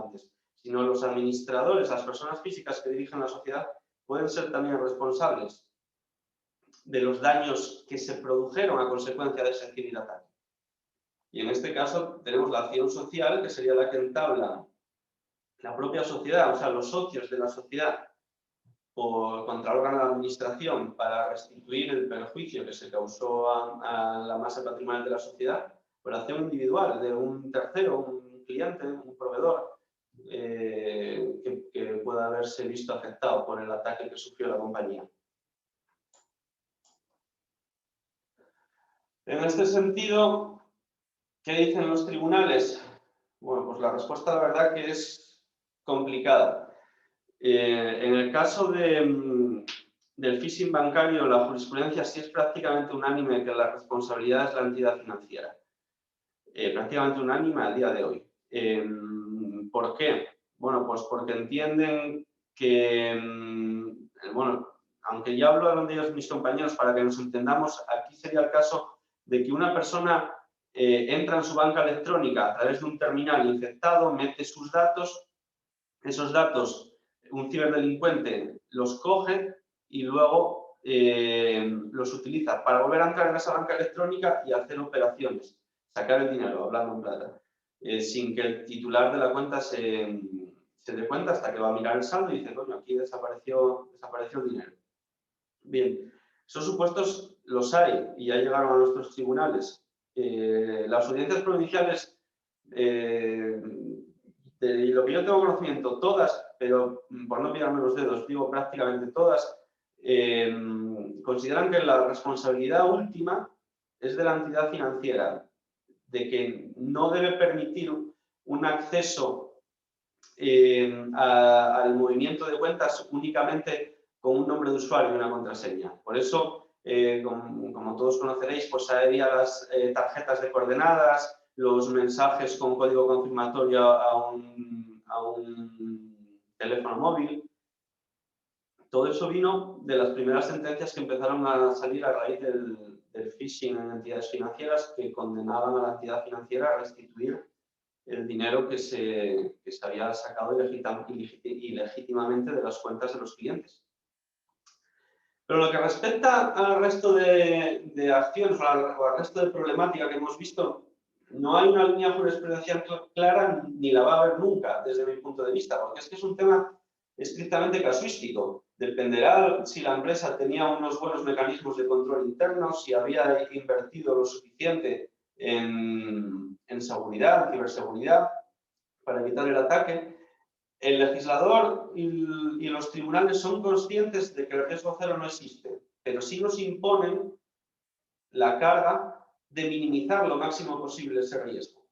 G: antes, sino los administradores, las personas físicas que dirigen la sociedad, pueden ser también responsables de los daños que se produjeron a consecuencia de ese ciberataque. Y en este caso tenemos la acción social, que sería la que entabla la propia sociedad, o sea, los socios de la sociedad, contra el órgano de administración para restituir el perjuicio que se causó a la masa patrimonial de la sociedad, por acción individual de un tercero, un cliente, un proveedor, que pueda haberse visto afectado por el ataque que sufrió la compañía. En este sentido, ¿qué dicen los tribunales? Bueno, pues la respuesta, la verdad, que es complicada. En el caso del phishing bancario, la jurisprudencia sí es prácticamente unánime que la responsabilidad es la entidad financiera. Prácticamente unánime al día de hoy. ¿Por qué? Bueno, pues porque entienden que, bueno, aunque ya hablaron de ellos mis compañeros para que nos entendamos, aquí sería el caso de que una persona entra en su banca electrónica a través de un terminal infectado, mete sus datos, esos datos un ciberdelincuente los coge y luego los utiliza para volver a entrar en esa banca electrónica y hacer operaciones, sacar el dinero, hablando en plata, sin que el titular de la cuenta se dé cuenta, hasta que va a mirar el saldo y dice, coño, aquí desapareció el dinero. Bien, esos supuestos los hay y ya llegaron a nuestros tribunales. Las audiencias provinciales, de lo que yo tengo conocimiento, todas, pero por no pillarme los dedos, digo prácticamente todas, consideran que la responsabilidad última es de la entidad financiera, de que no debe permitir un acceso al movimiento de cuentas únicamente con un nombre de usuario y una contraseña. Por eso, como todos conoceréis, pues había las tarjetas de coordenadas, los mensajes con código confirmatorio a un teléfono móvil. Todo eso vino de las primeras sentencias que empezaron a salir a raíz del phishing en entidades financieras, que condenaban a la entidad financiera a restituir el dinero que se había sacado ilegítimamente de las cuentas de los clientes. Pero lo que respecta al resto de acciones o al resto de problemática que hemos visto, no hay una línea jurisprudencial clara ni la va a haber nunca desde mi punto de vista, porque es que es un tema estrictamente casuístico. Dependerá si la empresa tenía unos buenos mecanismos de control interno, si había invertido lo suficiente en seguridad, en ciberseguridad, para evitar el ataque. El legislador y los tribunales son conscientes de que el riesgo cero no existe, pero sí nos imponen la carga de minimizar lo máximo posible ese riesgo.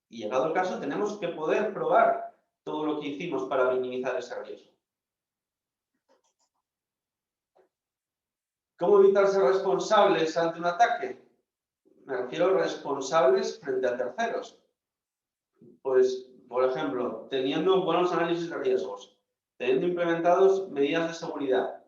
G: Y llegado el caso, tenemos que poder probar todo lo que hicimos para minimizar ese riesgo. ¿Cómo evitar ser responsables ante un ataque? Me refiero a responsables frente a terceros. Pues, por ejemplo, teniendo buenos análisis de riesgos, teniendo implementados medidas de seguridad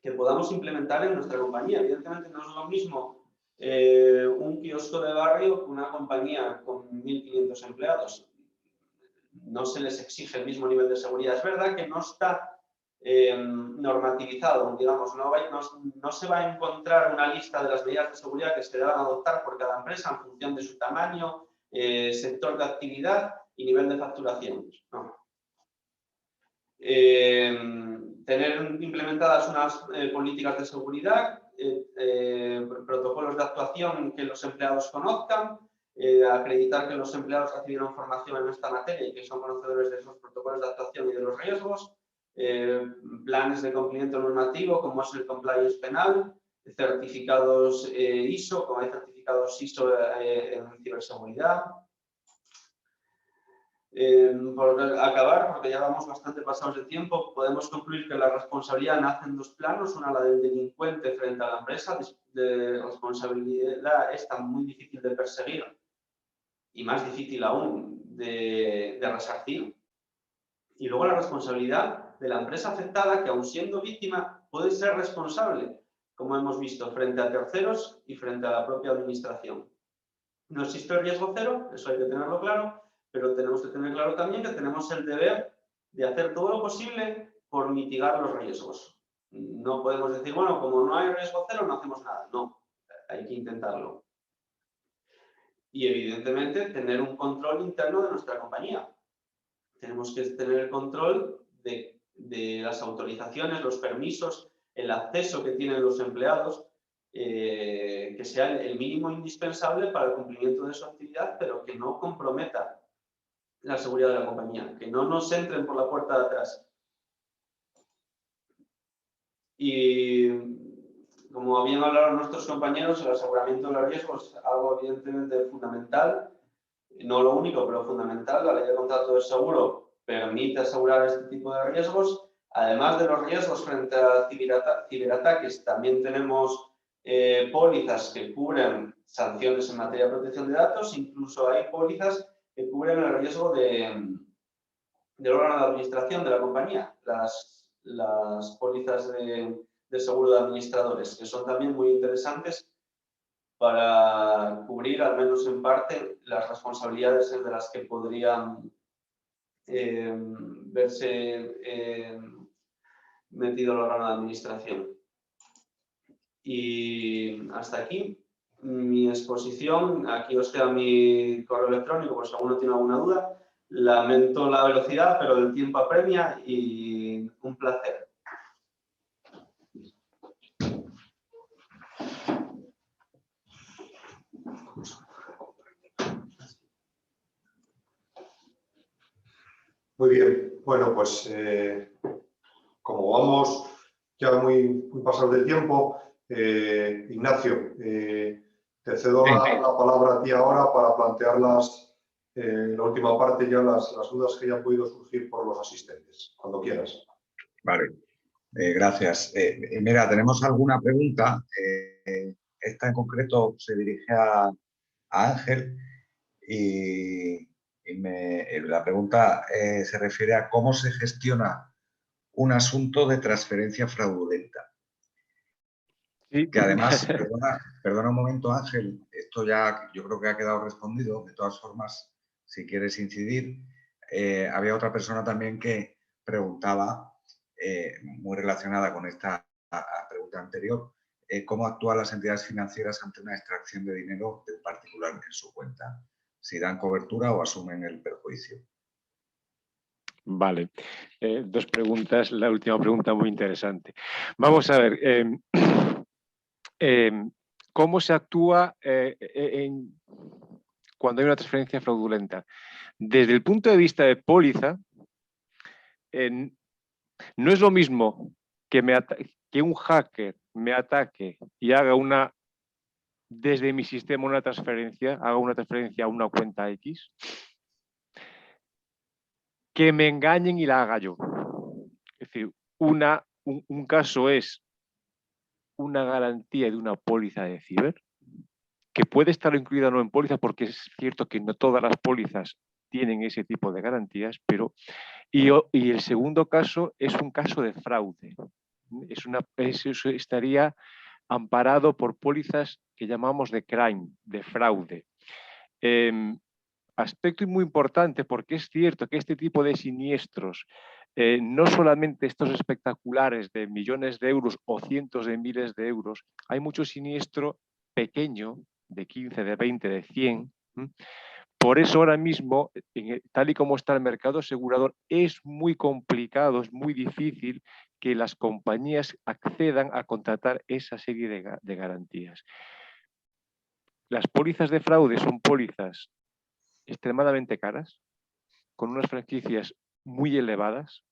G: que podamos implementar en nuestra compañía. Evidentemente no es lo mismo un kiosco de barrio que una compañía con 1.500 empleados. No se les exige el mismo nivel de seguridad. Es verdad que no está normativizado, digamos, no se va a encontrar una lista de las medidas de seguridad que se deban adoptar por cada empresa en función de su tamaño, sector de actividad y nivel de facturación. No. Tener implementadas unas políticas de seguridad, protocolos de actuación que los empleados conozcan, acreditar que los empleados recibieron formación en esta materia y que son conocedores de esos protocolos de actuación y de los riesgos, planes de cumplimiento normativo como es el compliance penal, certificados ISO, como hay certificados ISO en ciberseguridad. Por acabar, porque ya vamos bastante pasados de tiempo, podemos concluir que la responsabilidad nace en dos planos, una la del delincuente frente a la empresa, de responsabilidad esta muy difícil de perseguir y más difícil aún de resarcir, y luego la responsabilidad de la empresa afectada, que aun siendo víctima puede ser responsable, como hemos visto, frente a terceros y frente a la propia administración. No existe el riesgo cero, eso hay que tenerlo claro, pero tenemos que tener claro también que tenemos el deber de hacer todo lo posible por mitigar los riesgos. No podemos decir, bueno, como no hay riesgo cero, no hacemos nada. No, hay que intentarlo. Y evidentemente tener un control interno de nuestra compañía. Tenemos que tener el control de las autorizaciones, los permisos, el acceso que tienen los empleados, que sea el mínimo indispensable para el cumplimiento de su actividad, pero que no comprometa la seguridad de la compañía, que no nos entren por la puerta de atrás. Y como habían hablado nuestros compañeros, el aseguramiento de los riesgos es algo evidentemente fundamental, no lo único, pero fundamental. La ley de contrato de seguro permite asegurar este tipo de riesgos. Además de los riesgos frente a ciberataques, también tenemos pólizas que cubren sanciones en materia de protección de datos. Incluso hay pólizas que cubren el riesgo del órgano de administración de la compañía, las pólizas de seguro de administradores, que son también muy interesantes para cubrir, al menos en parte, las responsabilidades de las que podrían verse metido en el órgano de administración. Y hasta aquí mi exposición. Aquí os queda mi correo electrónico por si alguno tiene alguna duda. Lamento la velocidad, pero el tiempo apremia y un placer.
A: Muy bien, bueno, pues como vamos ya muy pasados del tiempo, Ignacio, te cedo la palabra a ti ahora para plantear la última parte, ya las dudas que hayan podido surgir por los asistentes, cuando quieras.
H: Vale, gracias. Mira, tenemos alguna pregunta. Esta en concreto se dirige a Ángel y la pregunta se refiere a cómo se gestiona un asunto de transferencia fraudulenta.
F: Sí.
H: Que además, perdona un momento, Ángel, esto ya yo creo que ha quedado respondido. De todas formas, si quieres incidir, había otra persona también que preguntaba, muy relacionada con esta pregunta anterior, cómo actúan las entidades financieras ante una extracción de dinero de un particular en su cuenta, si dan cobertura o asumen el perjuicio.
F: Vale, dos preguntas. La última pregunta muy interesante. Vamos a ver, ¿cómo se actúa cuando hay una transferencia fraudulenta? Desde el punto de vista de póliza, no es lo mismo que un hacker me ataque y haga desde mi sistema haga una transferencia a una cuenta X, que me engañen y la haga yo. Es decir, un caso es una garantía de una póliza de ciber, que puede estar incluida o no en póliza, porque es cierto que no todas las pólizas tienen ese tipo de garantías, pero y el segundo caso es un caso de fraude. Eso estaría amparado por pólizas que llamamos de crime, de fraude. Aspecto muy importante, porque es cierto que este tipo de siniestros, no solamente estos espectaculares de millones de euros o cientos de miles de euros, hay mucho siniestro pequeño, de 15, de 20, de 100. Por eso ahora mismo, tal y como está el mercado asegurador, es muy complicado, es muy difícil que las compañías accedan a contratar esa serie de garantías. Las pólizas de fraude son pólizas extremadamente caras, con unas franquicias muy elevadas.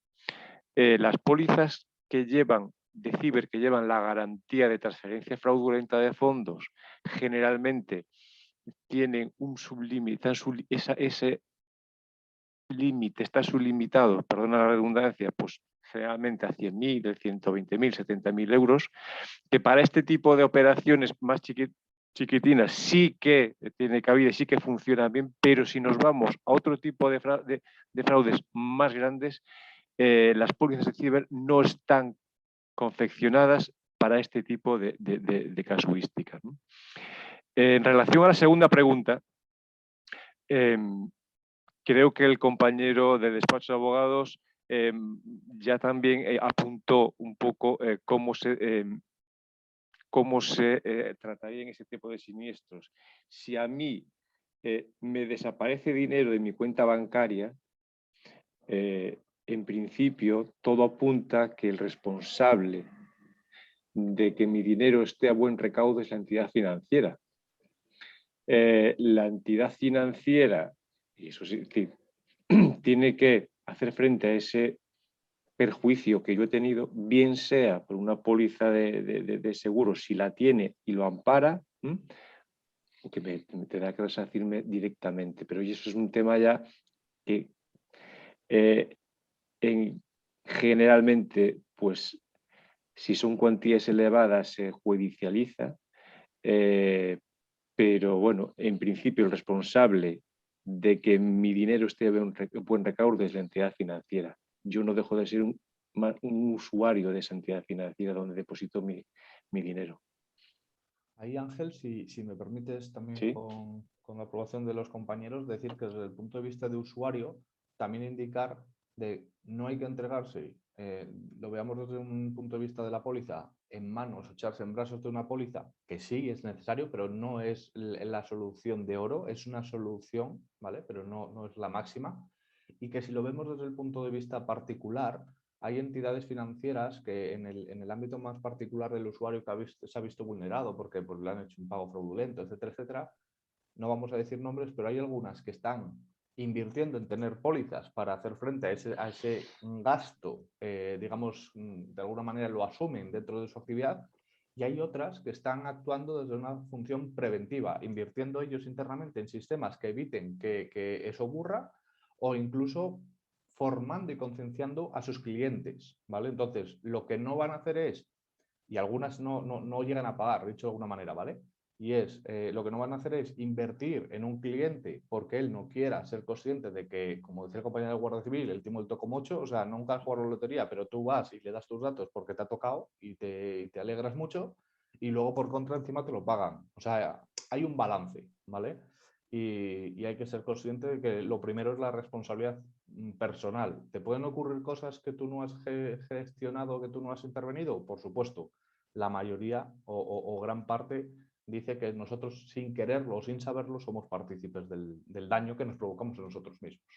F: Las pólizas que llevan de ciber, que llevan la garantía de transferencia fraudulenta de fondos, generalmente tienen un sublímite, ese límite está sublimitado, perdona la redundancia, pues generalmente a 100.000, 120.000, 70.000 euros, que para este tipo de operaciones más chiquitinas sí que tiene cabida, sí que funciona bien, pero si nos vamos a otro tipo de fraudes más grandes, las pólizas de ciber no están confeccionadas para este tipo de casuísticas, ¿no? En relación a la segunda pregunta, creo que el compañero del despacho de abogados ya también apuntó un poco cómo se trataría en ese tipo de siniestros. Si a mí me desaparece dinero de mi cuenta bancaria, en principio todo apunta que el responsable de que mi dinero esté a buen recaudo es la entidad financiera. La entidad financiera, y eso sí, tiene que hacer frente a ese perjuicio que yo he tenido, bien sea por una póliza de seguro, si la tiene y lo ampara, que me tendrá que resarcirme directamente. Pero eso es un tema ya que generalmente, pues, si son cuantías elevadas, se judicializa, pero bueno, en principio el responsable de que mi dinero esté a buen recaudo es la entidad financiera. Yo no dejo de ser un usuario de esa entidad financiera donde deposito mi dinero.
E: Ahí, Ángel, si me permites también,
F: ¿Sí?
E: con la aprobación de los compañeros, decir que desde el punto de vista de usuario, también indicar de no hay que entregarse, lo veamos desde un punto de vista de la póliza, en manos, echarse en brazos de una póliza, que sí es necesario, pero no es la solución de oro, es una solución, ¿vale? Pero no es la máxima. Y que si lo vemos desde el punto de vista particular, hay entidades financieras que en el ámbito más particular del usuario que se ha visto vulnerado porque pues, le han hecho un pago fraudulento, etcétera, etcétera. No vamos a decir nombres, pero hay algunas que están invirtiendo en tener pólizas para hacer frente a ese gasto, digamos, de alguna manera lo asumen dentro de su actividad, y hay otras que están actuando desde una función preventiva, invirtiendo ellos internamente en sistemas que eviten que eso ocurra, o incluso formando y concienciando a sus clientes, ¿vale? Entonces, lo que no van a hacer es, y algunas no llegan a pagar, dicho de alguna manera, ¿vale? Y es, lo que no van a hacer es invertir en un cliente porque él no quiera ser consciente de que, como decía el compañero de Guardia Civil, el timo el toco mocho, o sea, nunca has jugado a la lotería, pero tú vas y le das tus datos porque te ha tocado y te alegras mucho, y luego por contra encima te lo pagan. O sea, hay un balance, ¿vale? Y hay que ser consciente de que lo primero es la responsabilidad personal. ¿Te pueden ocurrir cosas que tú no has gestionado, que tú no has intervenido? Por supuesto. La mayoría o gran parte dice que nosotros sin quererlo o sin saberlo somos partícipes del daño que nos provocamos a nosotros mismos.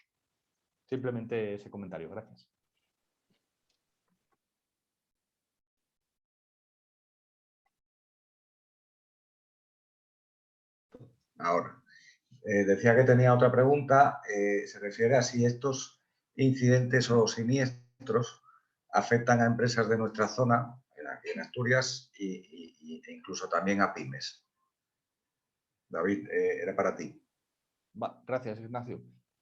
E: Simplemente ese comentario. Gracias.
H: Ahora, decía que tenía otra pregunta. Se refiere a si estos incidentes o siniestros afectan a empresas de nuestra zona, aquí en Asturias, e incluso también a pymes. David, era para ti.
E: Gracias, Ignacio.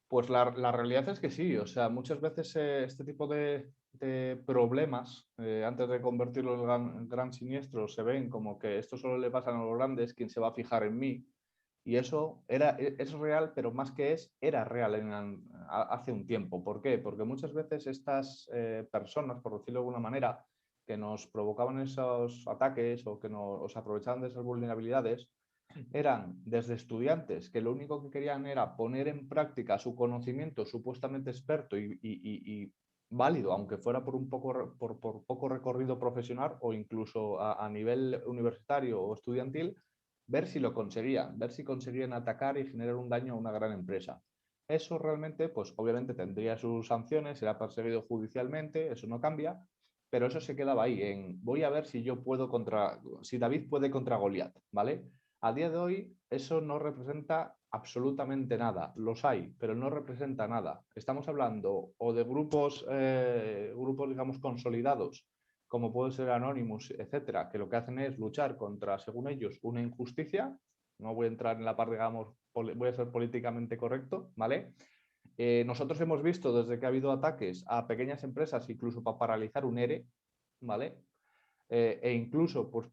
E: Pues la realidad es que sí. O sea, muchas veces este tipo de problemas, antes de convertirlo en gran siniestro, se ven como que esto solo le pasa a los grandes, ¿quién se va a fijar en mí? Y eso es real, pero más que era real hace un tiempo. ¿Por qué? Porque muchas veces estas personas, por decirlo de alguna manera, que nos provocaban esos ataques o que nos aprovechaban de esas vulnerabilidades, eran desde estudiantes que lo único que querían era poner en práctica su conocimiento supuestamente experto y válido, aunque fuera por poco recorrido profesional o incluso a nivel universitario o estudiantil, ver si lo conseguían, ver si conseguían atacar y generar un daño a una gran empresa. Eso realmente, pues obviamente tendría sus sanciones, será perseguido judicialmente, eso no cambia, pero eso se quedaba ahí en voy a ver si si David puede contra Goliat, ¿vale? A día de hoy eso no representa absolutamente nada. Los hay, pero no representa nada. Estamos hablando o de grupos digamos, consolidados, como puede ser Anonymous, etcétera, que lo que hacen es luchar contra, según ellos, una injusticia. No voy a entrar en la parte, digamos, voy a ser políticamente correcto, ¿vale? Nosotros hemos visto desde que ha habido ataques a pequeñas empresas, incluso para paralizar un ERE, ¿vale? E incluso pues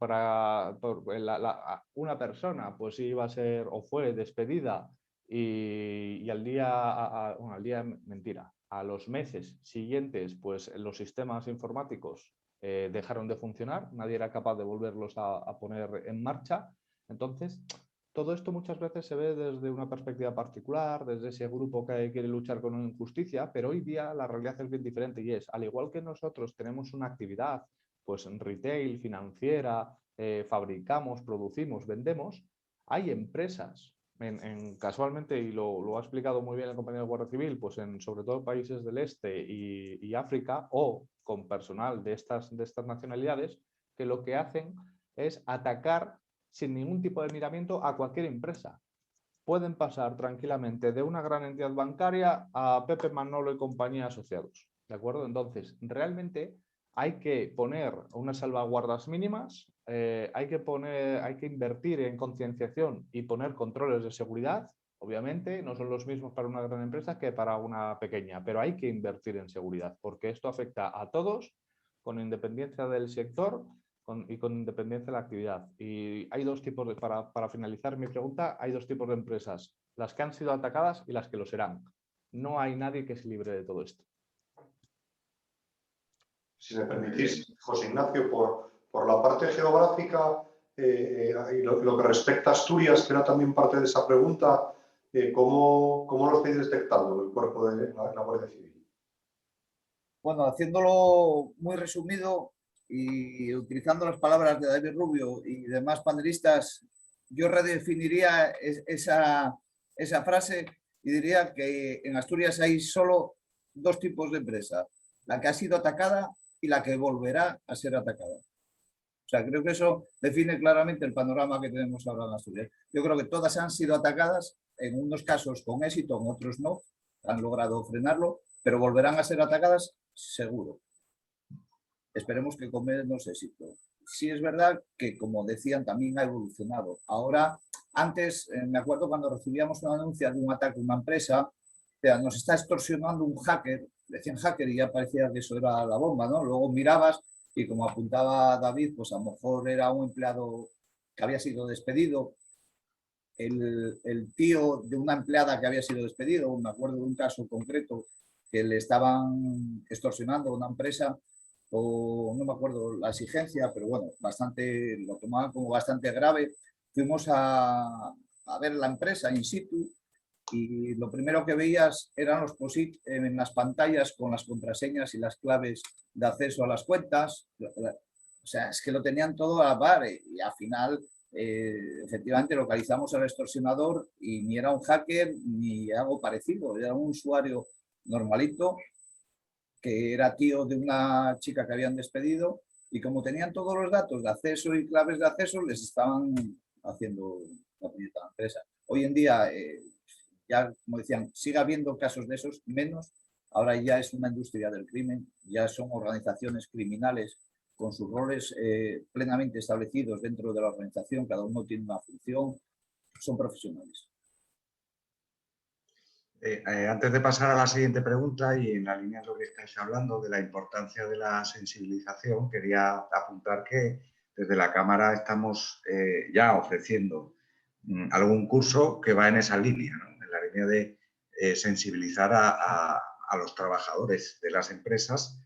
E: una persona pues iba a ser o fue despedida y al día, mentira, a los meses siguientes pues los sistemas informáticos dejaron de funcionar, nadie era capaz de volverlos a poner en marcha. Entonces, todo esto muchas veces se ve desde una perspectiva particular, desde ese grupo que quiere luchar con una injusticia, pero hoy día la realidad es bien diferente y es, al igual que nosotros tenemos una actividad pues en retail, financiera, fabricamos, producimos, vendemos, hay empresas, casualmente, y lo ha explicado muy bien el compañero de Guardia Civil, pues en sobre todo países del este y África, o con personal de estas nacionalidades, que lo que hacen es atacar sin ningún tipo de miramiento a cualquier empresa. Pueden pasar tranquilamente de una gran entidad bancaria a Pepe Manolo y compañía asociados, ¿de acuerdo? Entonces, realmente hay que poner unas salvaguardas mínimas, hay que invertir en concienciación y poner controles de seguridad. Obviamente no son los mismos para una gran empresa que para una pequeña, pero hay que invertir en seguridad porque esto afecta a todos con independencia del sector y con independencia de la actividad. Y hay dos tipos para finalizar mi pregunta, hay dos tipos de empresas, las que han sido atacadas y las que lo serán. No hay nadie que se libre de todo esto.
A: Si me permitís, José Ignacio, por la parte geográfica y lo que respecta a Asturias, que era también parte de esa pregunta, ¿cómo lo estáis detectando el cuerpo de la Guardia Civil?
C: Bueno, haciéndolo muy resumido y utilizando las palabras de David Rubio y demás panelistas, yo redefiniría esa frase y diría que en Asturias hay solo dos tipos de empresa, la que ha sido atacada y la que volverá a ser atacada. O sea, creo que eso define claramente el panorama que tenemos ahora en Asturias. Yo creo que todas han sido atacadas, en unos casos con éxito, en otros no, han logrado frenarlo, pero volverán a ser atacadas seguro. Esperemos que con menos éxito. Sí es verdad que, como decían, también ha evolucionado. Ahora, antes, me acuerdo cuando recibíamos una denuncia de un ataque a una empresa, o sea, nos está extorsionando un hacker, decían hacker y ya parecía que eso era la bomba, ¿no? Luego mirabas y, como apuntaba David, pues a lo mejor era un empleado que había sido despedido, el tío de una empleada que había sido despedido, me acuerdo de un caso concreto que le estaban extorsionando a una empresa, o no me acuerdo la exigencia, pero bueno, lo tomaban como bastante grave. Fuimos a ver la empresa in situ y lo primero que veías eran los POSIT en las pantallas con las contraseñas y las claves de acceso a las cuentas. O sea, es que lo tenían todo a la par y al final efectivamente localizamos al extorsionador y ni era un hacker ni algo parecido, era un usuario normalito que era tío de una chica que habían despedido y como tenían todos los datos de acceso y claves de acceso, les estaban haciendo la puñeta a la empresa. Hoy en día, ya como decían, sigue habiendo casos de esos, menos, ahora ya es una industria del crimen, ya son organizaciones criminales con sus roles plenamente establecidos dentro de la organización, cada uno tiene una función, son profesionales.
H: Antes de pasar a la siguiente pregunta y en la línea de lo que estáis hablando de la importancia de la sensibilización, quería apuntar que desde la Cámara estamos ya ofreciendo algún curso que va en esa línea, ¿no? En la línea de sensibilizar a los trabajadores de las empresas,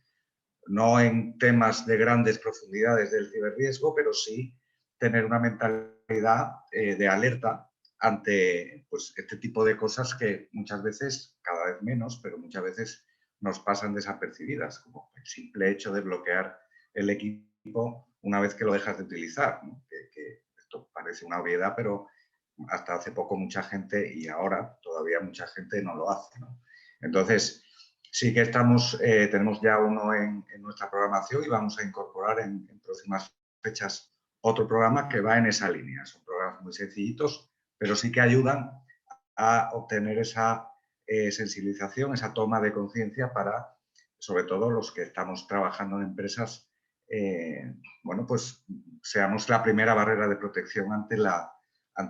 H: no en temas de grandes profundidades del ciberriesgo, pero sí tener una mentalidad de alerta ante pues, este tipo de cosas que muchas veces, cada vez menos, pero muchas veces nos pasan desapercibidas, como el simple hecho de bloquear el equipo una vez que lo dejas de utilizar, ¿no? Que esto parece una obviedad, pero hasta hace poco mucha gente, y ahora todavía mucha gente no lo hace, ¿no? Entonces, sí que tenemos ya uno en nuestra programación y vamos a incorporar en próximas fechas otro programa que va en esa línea. Son programas muy sencillitos, pero sí que ayudan a obtener esa sensibilización, esa toma de conciencia para, sobre todo, los que estamos trabajando en empresas, bueno, pues seamos la primera barrera de protección ante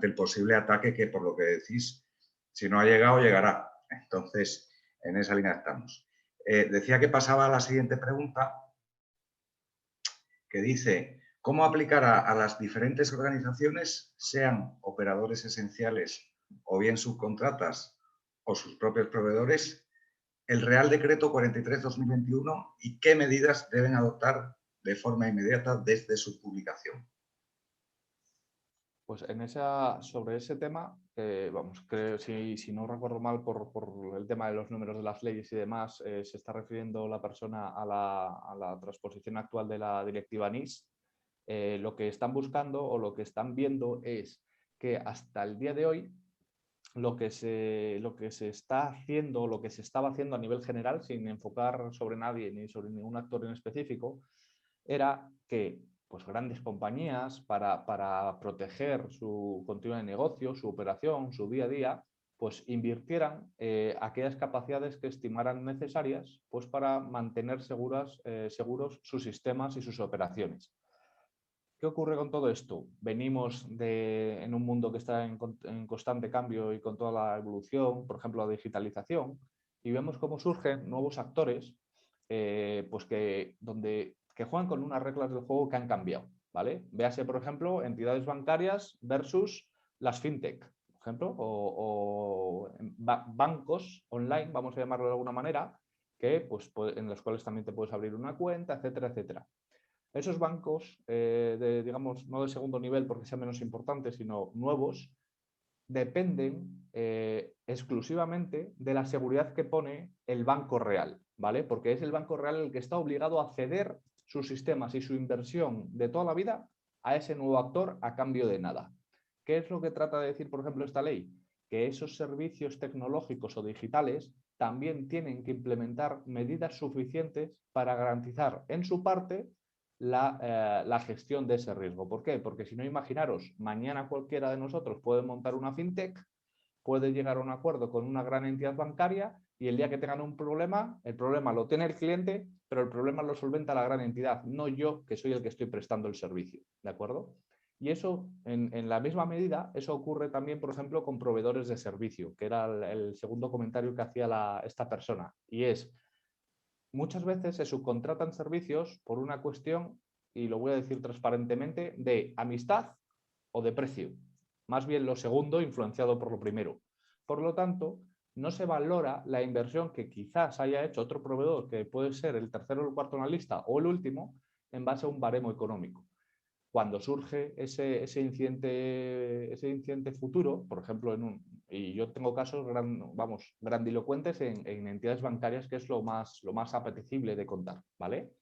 H: el posible ataque que, por lo que decís, si no ha llegado, llegará. Entonces, en esa línea estamos. Decía que pasaba a la siguiente pregunta, que dice: ¿cómo aplicar a las diferentes organizaciones, sean operadores esenciales o bien subcontratas o sus propios proveedores, el Real Decreto 43/2021 y qué medidas deben adoptar de forma inmediata desde su publicación?
E: Pues sobre ese tema, vamos, creo, si no recuerdo mal, por el tema de los números de las leyes y demás, se está refiriendo la persona a la transposición actual de la directiva NIS. Lo que están buscando o lo que están viendo es que hasta el día de hoy lo que se está haciendo, lo que se estaba haciendo a nivel general, sin enfocar sobre nadie ni sobre ningún actor en específico, era que pues, grandes compañías, para proteger su continuidad de negocio, su operación, su día a día, pues invirtieran aquellas capacidades que estimaran necesarias pues, para mantener seguros sus sistemas y sus operaciones. ¿Qué ocurre con todo esto? Venimos en un mundo que está en constante cambio y con toda la evolución, por ejemplo, la digitalización, y vemos cómo surgen nuevos actores pues que juegan con unas reglas del juego que han cambiado, ¿vale? Véase, por ejemplo, entidades bancarias versus las fintech, por ejemplo, o bancos online, vamos a llamarlo de alguna manera, que, pues, en los cuales también te puedes abrir una cuenta, etcétera, etcétera. Esos bancos, digamos, no de segundo nivel porque sean menos importantes, sino nuevos, dependen exclusivamente de la seguridad que pone el banco real, ¿vale? Porque es el Banco Real el que está obligado a ceder sus sistemas y su inversión de toda la vida a ese nuevo actor a cambio de nada. ¿Qué es lo que trata de decir, por ejemplo, esta ley? Que esos servicios tecnológicos o digitales también tienen que implementar medidas suficientes para garantizar en su parte la gestión de ese riesgo. ¿Por qué? Porque si no, imaginaros, mañana cualquiera de nosotros puede montar una fintech, puede llegar a un acuerdo con una gran entidad bancaria y el día que tengan un problema, el problema lo tiene el cliente, pero el problema lo solventa la gran entidad, no yo, que soy el que estoy prestando el servicio. ¿De acuerdo? Y eso, en la misma medida, eso ocurre también, por ejemplo, con proveedores de servicio, que era el segundo comentario que hacía esta persona. Y es, muchas veces se subcontratan servicios por una cuestión, y lo voy a decir transparentemente, de amistad o de precio. Más bien lo segundo influenciado por lo primero. Por lo tanto, no se valora la inversión que quizás haya hecho otro proveedor, que puede ser el tercero o el cuarto en la lista o el último, en base a un baremo económico. Cuando surge ese incidente futuro, por ejemplo, y yo tengo casos grandilocuentes en entidades bancarias, que es lo más apetecible de contar, ¿vale?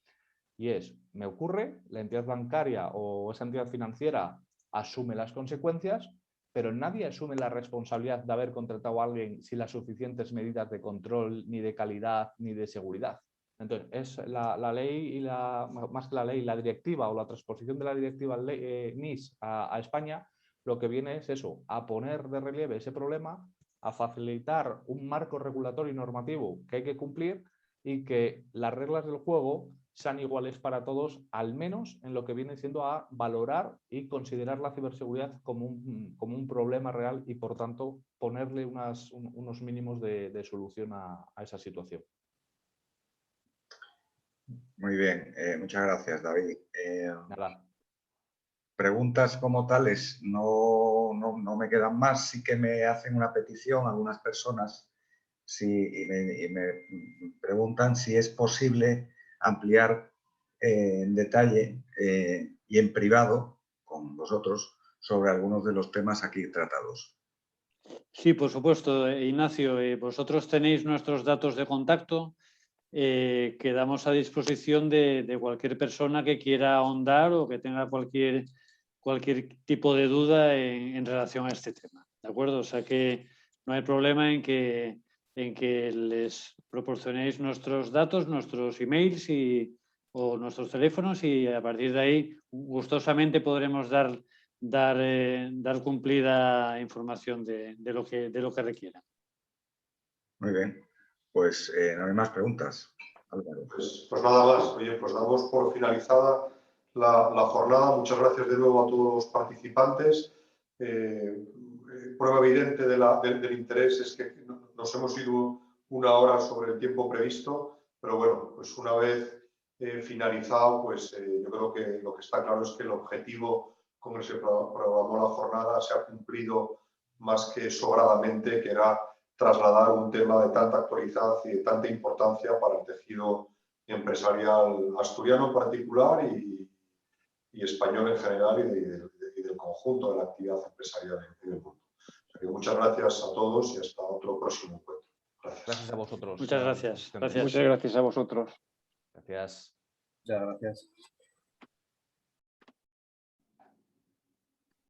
E: Y es, me ocurre, la entidad bancaria o esa entidad financiera asume las consecuencias, pero nadie asume la responsabilidad de haber contratado a alguien sin las suficientes medidas de control, ni de calidad, ni de seguridad. Entonces, es la ley y más que la ley, la directiva o la transposición de la directiva NIS a España, lo que viene es eso, a poner de relieve ese problema, a facilitar un marco regulatorio y normativo que hay que cumplir y que las reglas del juego sean iguales para todos, al menos en lo que viene siendo a valorar y considerar la ciberseguridad como un problema real y, por tanto, ponerle unos mínimos de solución a esa situación.
H: Muy bien, muchas gracias, David.
E: Nada.
H: Preguntas como tales no me quedan más. Sí que me hacen una petición algunas personas y me preguntan si es posible ampliar en detalle y en privado con vosotros sobre algunos de los temas aquí tratados.
B: Sí, por supuesto, Ignacio. Vosotros tenéis nuestros datos de contacto. Quedamos a disposición de cualquier persona que quiera ahondar o que tenga cualquier tipo de duda en relación a este tema. ¿De acuerdo? O sea que no hay problema en que les proporcionéis nuestros datos, nuestros emails o nuestros teléfonos, y a partir de ahí gustosamente podremos dar cumplida información de lo que requieran.
H: Muy bien, pues no hay más preguntas. Álvaro.
A: Pues nada más. Oye, pues damos por finalizada la jornada. Muchas gracias de nuevo a todos los participantes. Prueba evidente del interés es que nos hemos ido una hora sobre el tiempo previsto, pero bueno, pues una vez finalizado, pues yo creo que lo que está claro es que el objetivo con el que se programó la jornada se ha cumplido más que sobradamente, que era trasladar un tema de tanta actualidad y de tanta importancia para el tejido empresarial asturiano en particular y español en general y del conjunto de la actividad empresarial en el mundo. O sea que muchas gracias a todos y hasta otro próximo encuentro. Gracias.
E: Gracias a vosotros.
B: Muchas gracias.
F: Muchas gracias a vosotros.
E: Gracias.
C: Muchas gracias.